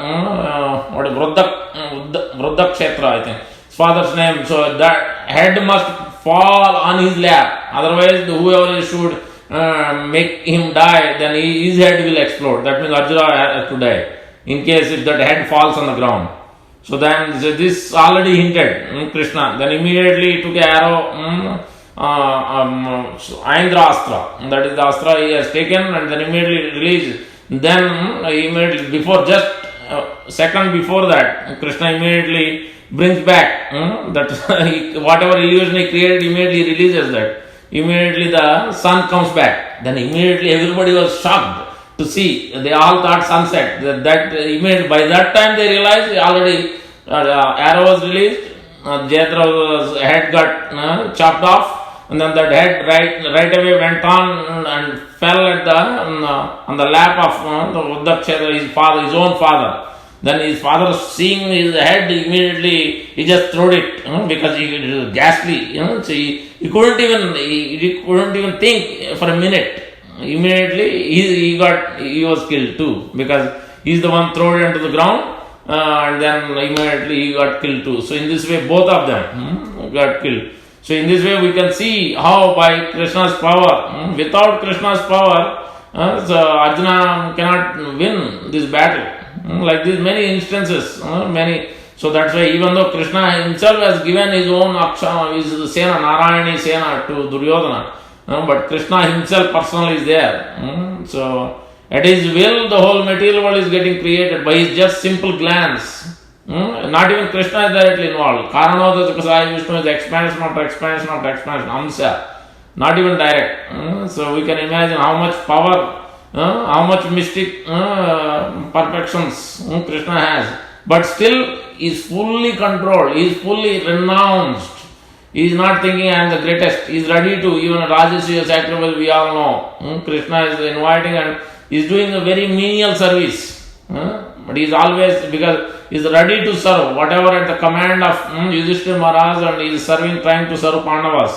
Speaker 1: what is Vruddha Kshetra, I think, his father's name, so that head must fall on his lap, otherwise whoever should make him die, then his head will explode. That means Arjuna has to die, in case if that head falls on the ground. So then this already hinted Krishna. Then immediately he took an arrow, Aindra Astra, that is the astra he has taken, and then immediately released. Then immediately before, just second before that, Krishna immediately brings back that whatever illusion he created, immediately releases that. Immediately the sun comes back. Then immediately everybody was shocked to see. They all thought sunset. That immediately, by that time they realized already arrow was released. Jayadra's head got chopped off. And then that head right away went on and fell at on the lap of the Uddhav Kshetra, his father, his own father. Then his father, seeing his head, immediately he just threw it because he was ghastly. So he couldn't even think for a minute. Immediately he was killed too, because he's the one thrown it into the ground, and then immediately he got killed too. So in this way, both of them got killed. So in this way we can see how by Krishna's power, without Krishna's power, so Arjuna cannot win this battle. Like this, many instances, many. So that's why even though Krishna himself has given his own his Sena, Narayani Sena to Duryodhana, but Krishna himself personally is there. So at his will, the whole material world is getting created by his just simple glance. Not even Krishna is directly involved. Karanodaya Kasaya Vishnu is expansion after expansion after expansion, Amsa. Not even direct. So we can imagine how much power, how much mystic perfections Krishna has. But still he is fully controlled, he is fully renounced. He is not thinking I am the greatest. He is ready to, even a Rajasuya sacrifice, we all know. Krishna is inviting and he is doing a very menial service. But he is always, because he is ready to serve, whatever at the command of Yudhishthira Maharaj, and he is trying to serve Pandavas.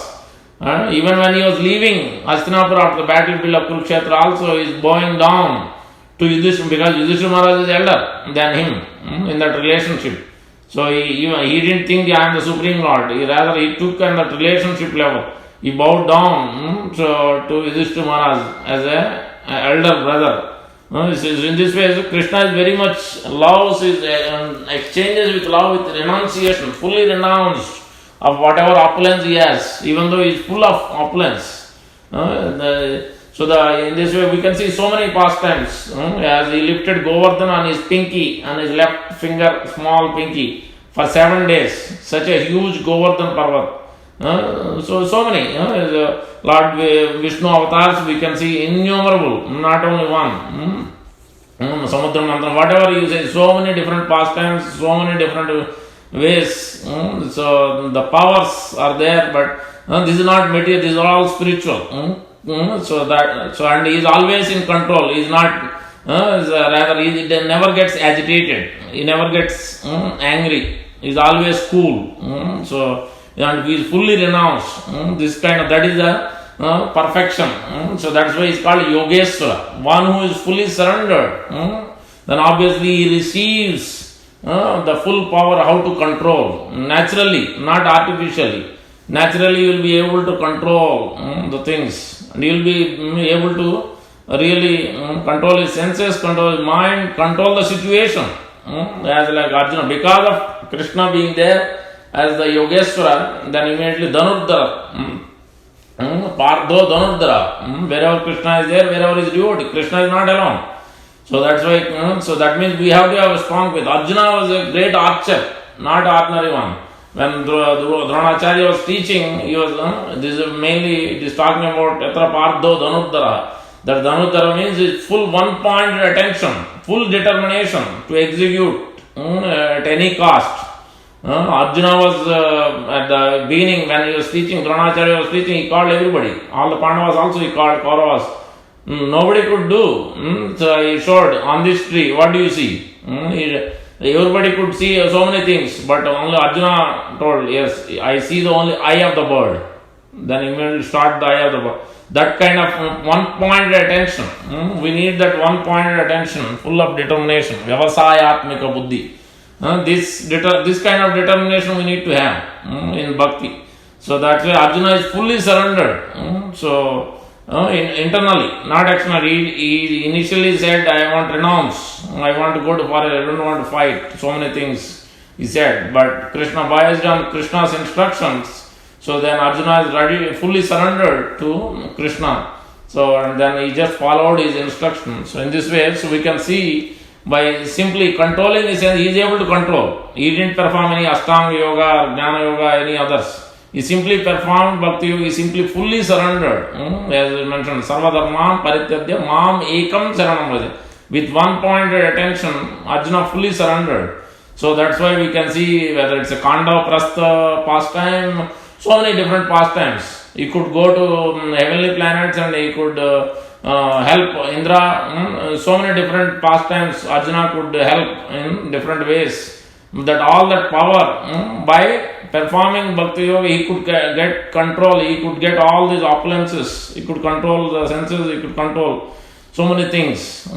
Speaker 1: Even when he was leaving Hastinapura after the battlefield of Kurukshetra, also he is bowing down to Yudhishthira, because Yudhishthira Maharaj is elder than him in that relationship. So he didn't think I am the Supreme Lord. He took on that relationship level. He bowed down to Yudhishthira Maharaj as an elder brother. In this way, Krishna is very much loves his exchanges with love, with renunciation, fully renounced of whatever opulence he has, even though he is full of opulence. In this way, we can see so many pastimes. As he lifted Govardhan on his pinky, on his left finger, small pinky, for 7 days, such a huge Govardhan Parvat. So many. Lord Vishnu avatars we can see innumerable, not only one. Samudra Mantram, whatever you say, so many different pastimes, so many different ways. So the powers are there, but this is not material, this is all spiritual. And he is always in control. He is not, rather, he never gets agitated, he never gets angry, he is always cool. And he is fully renounced. This kind of, that is the perfection. So that's why he is called Yogeswara, one who is fully surrendered. Then obviously he receives the full power how to control, naturally, not artificially. Naturally you will be able to control the things, and you will be able to really control his senses, control his mind, control the situation. As like Arjuna, because of Krishna being there as the Yogeswara, then immediately Dhanurdhara, Pardho Dhanurdhara, wherever Krishna is there, wherever is devotee, Krishna is not alone. So that's why, so that means we have to have a strong faith. Arjuna was a great archer, not ordinary one. When Dronacharya was teaching, he was, this is mainly, it is talking about Yatra Pardho Dhanurdhara. That Dhanurdhara means it's full one-pointed attention, full determination to execute at any cost. Arjuna was at the beginning when he was teaching, Dronacharya was teaching, he called everybody. All the Pandavas also he called, Kauravas. Nobody could do. So he showed on this tree, what do you see? everybody could see so many things, but only Arjuna told, yes, I see the only eye of the bird. Then immediately start the eye of the bird. That kind of one-pointed attention. We need that one-pointed attention, full of determination. Vyavasayatmika buddhi. This kind of determination we need to have in bhakti. So that's why Arjuna is fully surrendered. Internally, not externally. He initially said, I want to renounce. I want to go to forest. I don't want to fight. So many things he said. But Krishna, based on Krishna's instructions, so then Arjuna is ready, fully surrendered to Krishna. So and then he just followed his instructions. So in this way, so we can see by simply controlling his sense, he is able to control. He didn't perform any Ashtanga Yoga or Jnana Yoga, any others. He simply performed Bhakti Yoga, he simply fully surrendered. As I mentioned, Sarva Dharmam Parityajya Mam Ekam Saranam Vraja. With one pointed attention, Arjuna fully surrendered. So that's why we can see whether it's a Kanda, Prastha, pastime, so many different pastimes. He could go to heavenly planets and he could help Indra. So many different pastimes Arjuna could help in different ways. That all that power, by performing Bhakti Yoga, he could get control, he could get all these opulences, he could control the senses, he could control so many things,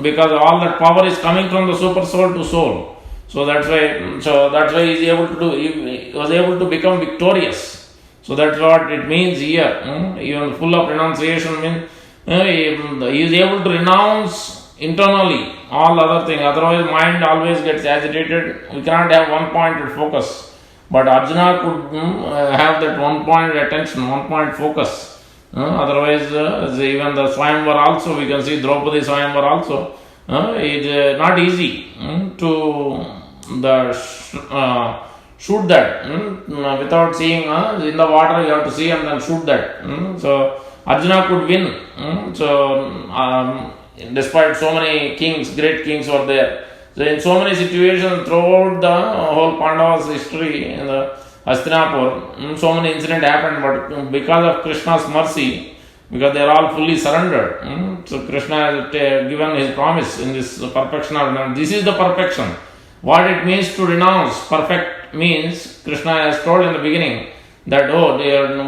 Speaker 1: because all that power is coming from the super soul to soul. So that's why he is able to do, he was able to become victorious. So that's what it means here. Even full of renunciation means he is able to renounce internally all other things. Otherwise, mind always gets agitated. We cannot have one-pointed focus. But Arjuna could have that one-pointed attention, one-point focus. Otherwise, even the Swayamvar also, we can see Draupadi Swayamvar also. It is not easy to shoot that without seeing. In the water, you have to see and then shoot that. So Arjuna could win. Despite so many kings, great kings were there. So in so many situations throughout the whole Pandavas history in the Hastinapur, so many incidents happened, but because of Krishna's mercy, because they are all fully surrendered, so Krishna has given his promise in this perfection of renounce. This is the perfection. What it means to renounce, perfect means, Krishna has told in the beginning, that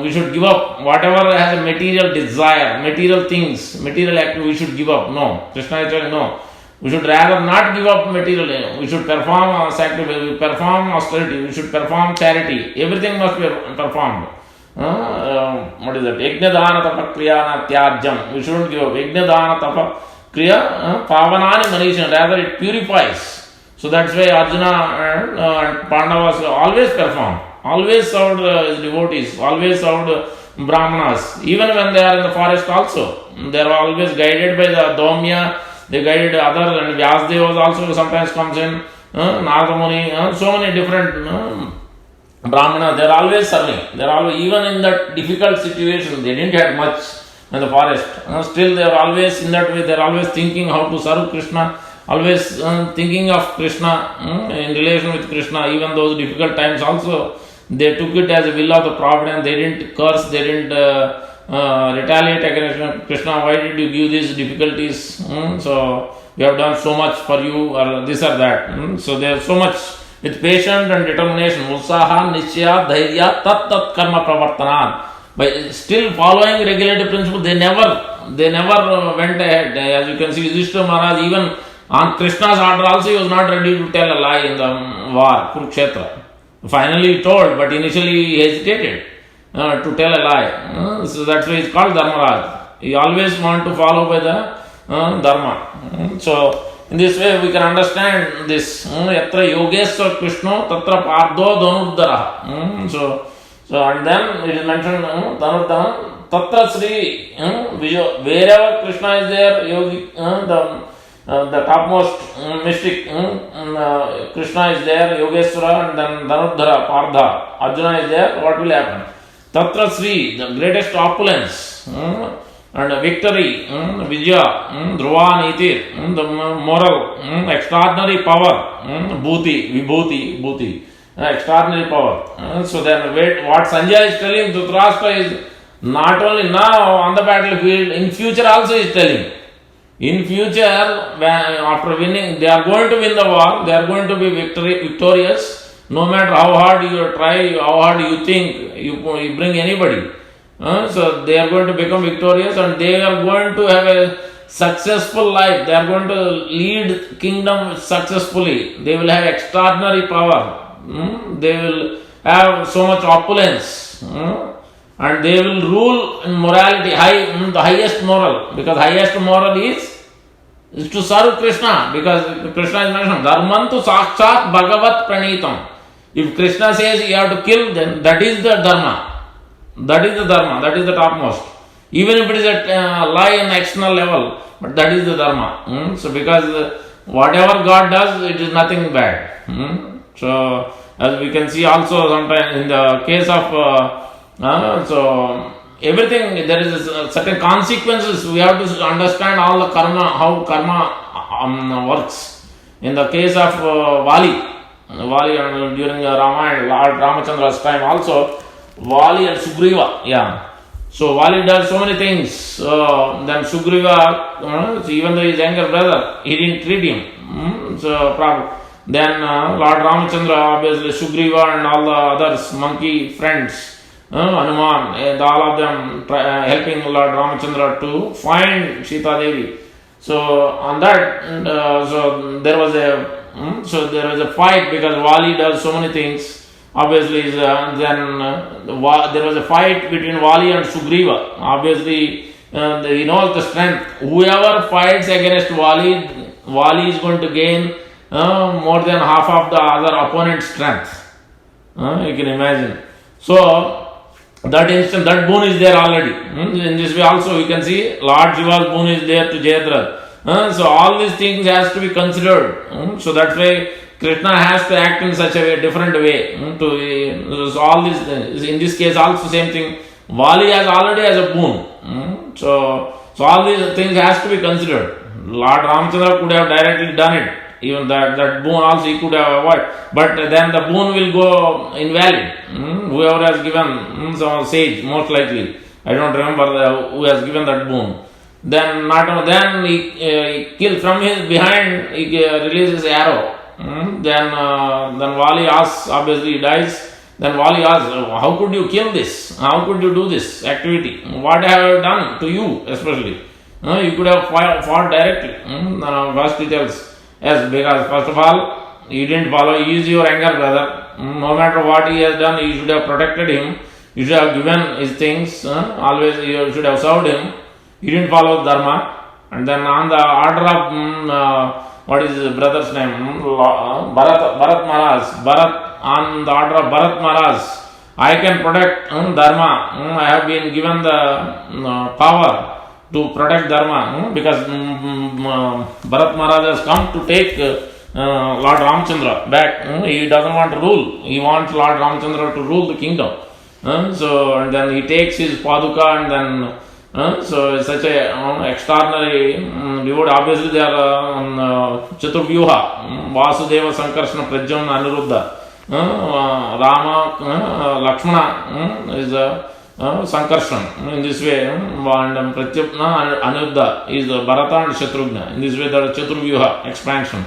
Speaker 1: we should give up whatever has a material desire, material things, material activity, we should give up. No, Krishna is telling no. We should rather not give up material. We should perform sacrifice, perform austerity, we should perform charity. Everything must be performed. What is that? Yajnadana tapa kriyana tyajam. We shouldn't give up. Yajnadana tapa kriya pavanani manishan. Rather it purifies. So that's why Arjuna and Pandavas always perform. Always served his devotees, always served Brahmanas. Even when they are in the forest also, they are always guided by the Dhaumya, they guided others, and Vyasdeva also sometimes comes in, Narada Muni, so many different Brahmanas, they are always serving. They are always, even in that difficult situation, they didn't have much in the forest. Still they are always in that way, they are always thinking how to serve Krishna, always thinking of Krishna, in relation with Krishna, even those difficult times also. They took it as a will of the providence. They didn't curse, they didn't retaliate against Krishna. Why did you give these difficulties? So we have done so much for you, or this or that. So they are so much with patience and determination. Utsaha, Nishya, Dhairya, Tat Karma Pravartanan. By still following regulative principles, they never went ahead. As you can see, Yudhishthira Maharaj, even on Krishna's order also, he was not ready to tell a lie in the war, Kurukshetra. Finally he told, but initially he hesitated to tell a lie. So that's why he's called Dharmaraj. He always want to follow by the Dharma. So in this way we can understand this. Yatra yogesva Krishna tatra pardho dhanuddara. So and then it is mentioned dhanuddara tatra sri wherever Krishna is there, yogi, the topmost mystic, Krishna is there, Yogeshwara, and then Dhanuddhara, Pardha, Arjuna is there, what will happen? Tatra Sri, the greatest opulence, and victory, Vijaya, Dhruva Nitir, the moral, extraordinary power, Vibhuti, extraordinary power. So then what Sanjay is telling Dhritarashtra is not only now on the battlefield, in future also he is telling. In future, after winning, they are going to win the war, they are going to be victorious, no matter how hard you try, how hard you think, you bring anybody. So they are going to become victorious and they are going to have a successful life. They are going to lead kingdom successfully. They will have extraordinary power. They will have so much opulence. And they will rule in morality, the highest moral. Because highest moral is to serve Krishna. Because Krishna is mentioned, Dharmantu sakshat bhagavat pranitam. If Krishna says you have to kill, then that is the dharma. That is the dharma, that is the topmost. Even if it is a lie on external level, but that is the dharma. So because whatever God does, it is nothing bad. So as we can see also sometimes in the case of so everything, there is certain consequences. We have to understand all the karma, how karma works. In the case of Vali during Ramayana, Lord Ramachandra's time also, Vali and Sugriva, So Vali does so many things. Then Sugriva, even though his younger brother, he didn't treat him. Then Lord Ramachandra, obviously Sugriva and all the others, monkey friends, Hanuman, and all of them helping Lord Ramachandra to find Sita Devi. So on that, so there was a fight because Vali does so many things. Obviously, then there was a fight between Vali and Sugriva. Obviously, he knows the strength. Whoever fights against Vali, Vali is going to gain more than half of the other opponent's strength. You can imagine. So, that instant, that boon is there already. In this way also we can see Lord Shiva's boon is there to Jayadratha. So, all these things has to be considered. So, that's why Krishna has to act in such a different way. So all these things. In this case also same thing. Vali already has a boon. So all these things has to be considered. Lord Ramachandra could have directly done it. Even that boon also he could have avoided. But then the boon will go invalid. Whoever has given, some sage most likely. I don't remember who has given that boon. Then he kills from his behind, he releases arrow. Then Vali asks, obviously he dies. Then Vali asks, how could you kill this? How could you do this activity? What have I done to you especially? You could have fought directly. First he tells, yes, because first of all, you didn't follow, he is your younger brother. No matter what he has done, you should have protected him. You should have given his things. Always you should have served him. You didn't follow dharma. And then on the order of what is his brother's name? Bharat Maharaj. On the order of Bharat Maharaj, I can protect dharma. I have been given the power to protect dharma because Bharat Maharaj has come to take Lord Ramachandra back. He doesn't want to rule. He wants Lord Ramachandra to rule the kingdom. And then he takes his paduka and then so it's such a extraordinary reward. Obviously they are Chaturvyuha, Vasudeva, Sankarshana, Pradyumna, Aniruddha. Rama, Lakshmana is Sankarshan. In this way, and Pradyumna, Aniruddha is Bharata and Shatrugna. In this way, there is Chaturvyuha, expansion.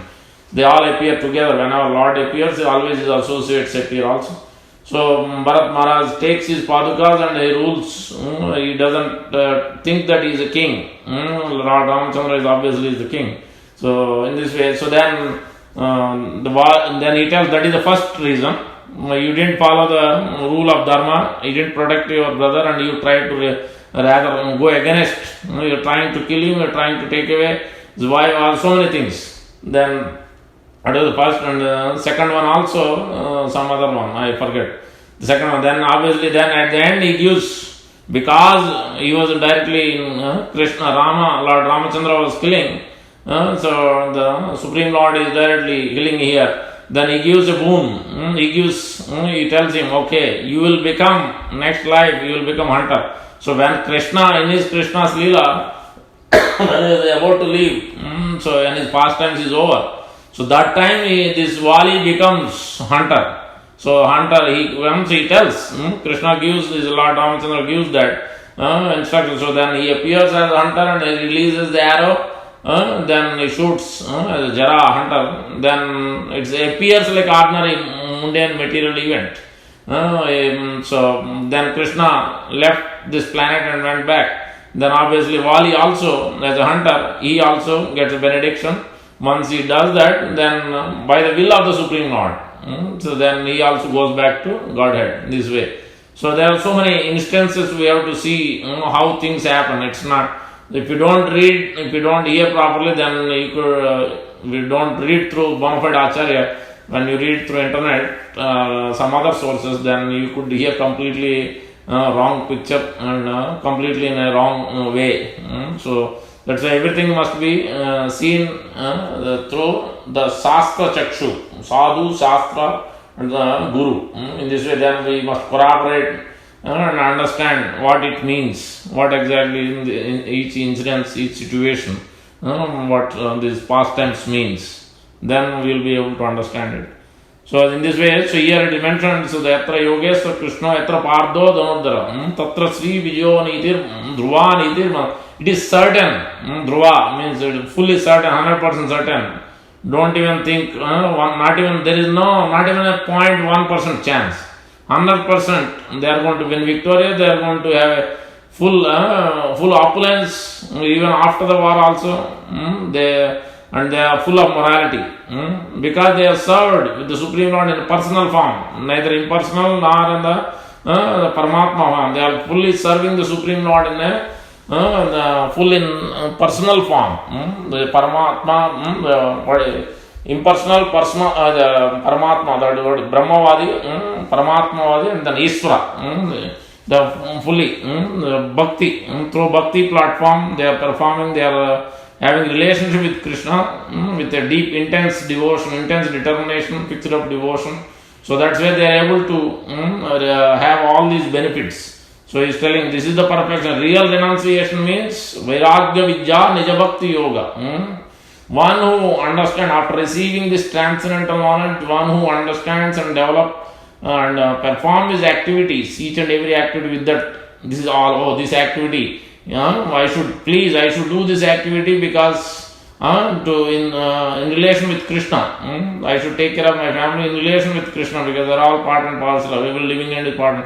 Speaker 1: They all appear together. Whenever Lord appears, always his associates appear also. So Bharat Maharaj takes his padukas and he rules. He doesn't think that he is a king. Lord Ramachandra is obviously the king. So in this way, so then he tells that is the first reason. You didn't follow the rule of dharma. You didn't protect your brother, and you tried to rather go against. You're trying to kill him. You're trying to take away his wife. So many things. Then. That was the first, and second one also, some other one, I forget. The second one, then obviously then at the end he gives, because he was directly in Krishna, Rama, Lord Ramachandra was killing, so the Supreme Lord is directly killing here. Then he gives a boon, he tells him, okay, you will become, next life you will become hunter. So when Krishna, in his Krishna's Leela, when he is about to leave, so when his pastimes is over, so that time this Vali becomes hunter. So hunter, once he tells, Krishna gives, this Lord Ramachandra gives that instruction. So then he appears as a hunter and he releases the arrow then he shoots as a Jara hunter, then it appears like ordinary mundane material event. So then Krishna left this planet and went back. Then obviously Vali also, as a hunter, he also gets a benediction. Once he does that, then by the will of the Supreme Lord, so then he also goes back to Godhead this way. So there are so many instances we have to see how things happen. It's not, if you don't read, if you don't hear properly, then you could, if you don't read through bona fide Acharya, when you read through internet, some other sources, then you could hear completely wrong picture and completely in a wrong way. So that's why everything must be seen through the Shastra Chakshu, Sadhu, Shastra and the Guru. In this way then we must corroborate and understand what it means, what exactly in each incident, each situation, what this past tense means. Then we will be able to understand it. So in this way, so here it is mentioned, so yatra yogesva Krishna yatra pardo dhanodhara tatra sri vijo nitir dhruva nitir. It is certain. Dhruva means fully certain, 100% certain. Don't even think, not even, there is not even a 0.1% chance. 100% they are going to win victory, they are going to have a full opulence, even after the war also. They are full of morality, because they are served with the Supreme Lord in a personal form, neither impersonal nor in the Paramatma form. They are fully serving the Supreme Lord in a full in personal form. The Paramatma, impersonal, personal, Paramatma, that word Brahmavadi, Paramatmavadi, and then Ishvara. The fully Bhakti, through Bhakti platform, they are performing, they are having relationship with Krishna with a deep, intense devotion, intense determination, fixed up devotion. So that's why they are able to have all these benefits. So he is telling this is the perfection. Real renunciation means Vairagya Vidya Nija Bhakti Yoga. One who understands, after receiving this transcendental knowledge, one who understands and develops and perform his activities, each and every activity with that, this is all, this activity. I should do this activity because in relation with Krishna. I should take care of my family in relation with Krishna because they are all part and parcel. We will living in part.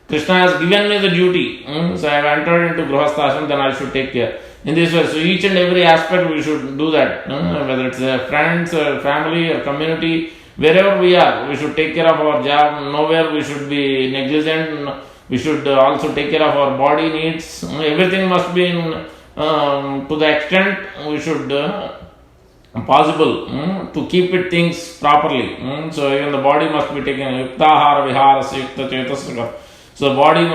Speaker 1: Krishna has given me the duty, so I have entered into Grihasthashram, then I should take care. In this way, so each and every aspect we should do that. Whether it's friends, or family, or community, wherever we are, we should take care of our job. Nowhere we should be negligent. We should also take care of our body needs. Everything must be to the extent we should possible to keep it things properly. So even the body must be taken. Yuktahara viharasya yukta chetasaka. So body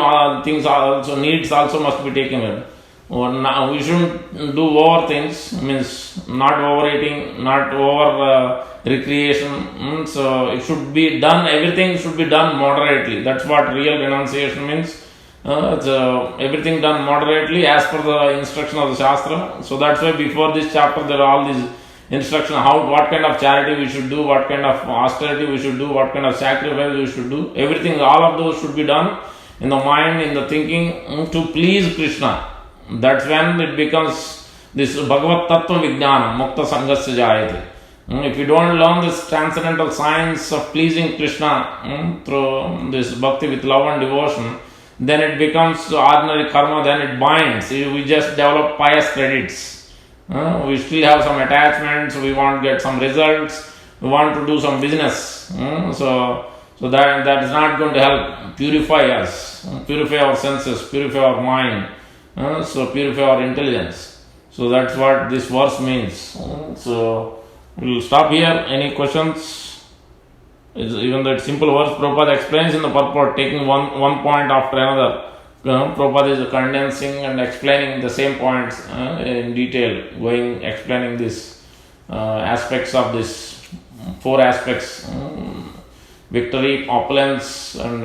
Speaker 1: things also needs also must be taken care. We shouldn't do over things, means not overeating, not over recreation. So it should be done, everything should be done moderately. That's what real renunciation means. Everything done moderately as per the instruction of the Shastra. So that's why before this chapter there are all these instructions, what kind of charity we should do, what kind of austerity we should do, what kind of sacrifice we should do. Everything, all of those should be done in the mind, in the thinking, to please Krishna. That's when it becomes this Bhagavad Tattva Vijnana, Mukta Sangasya Jayate. If you don't learn this transcendental science of pleasing Krishna through this bhakti with love and devotion, then it becomes ordinary karma, then it binds. We just develop pious credits. We still have some attachments, we want to get some results, we want to do some business. So that is not going to help purify us, purify our senses, purify our mind. So purify our intelligence. So that's what this verse means. So we will stop here. Any questions? Even that simple verse Prabhupada explains in the purport, taking one point after another. Prabhupada is condensing and explaining the same points in detail, explaining this aspects of this 4 aspects: victory, opulence, and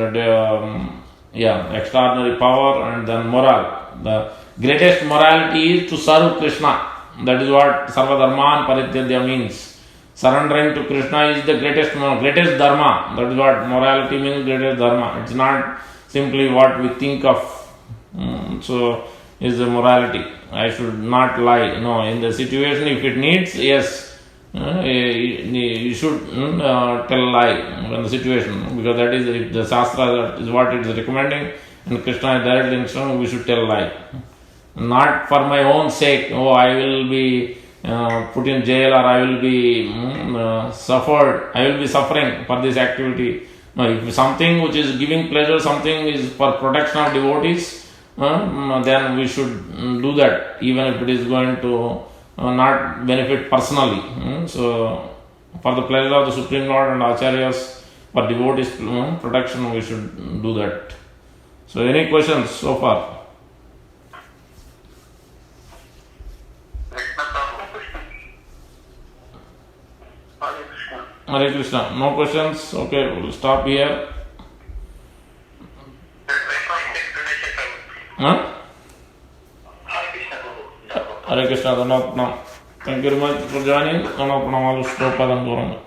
Speaker 1: extraordinary power, and then moral. The greatest morality is to serve Krishna. That is what Sarvadharman Parityajya means. Surrendering to Krishna is the greatest dharma. That is what morality means, greatest dharma. It's not simply what we think of. So is the morality. I should not lie. No, in the situation, if it needs, yes, you should tell lie in the situation, because that is, if the Shastra is what it is recommending, and Krishna is directly instructing, we should tell lie. Not for my own sake, oh, I will be put in jail, or I will be I will be suffering for this activity. No, if something which is giving pleasure, something is for protection of devotees, then we should do that, even if it is going to not benefit personally. So, for the pleasure of the Supreme Lord and Acharyas, for devotees protection, we should do that. So, any questions so far? Hare Krishna. No questions? Okay, we'll stop here. Huh? Hare Krishna. Thank you very much for joining. Prabhupada.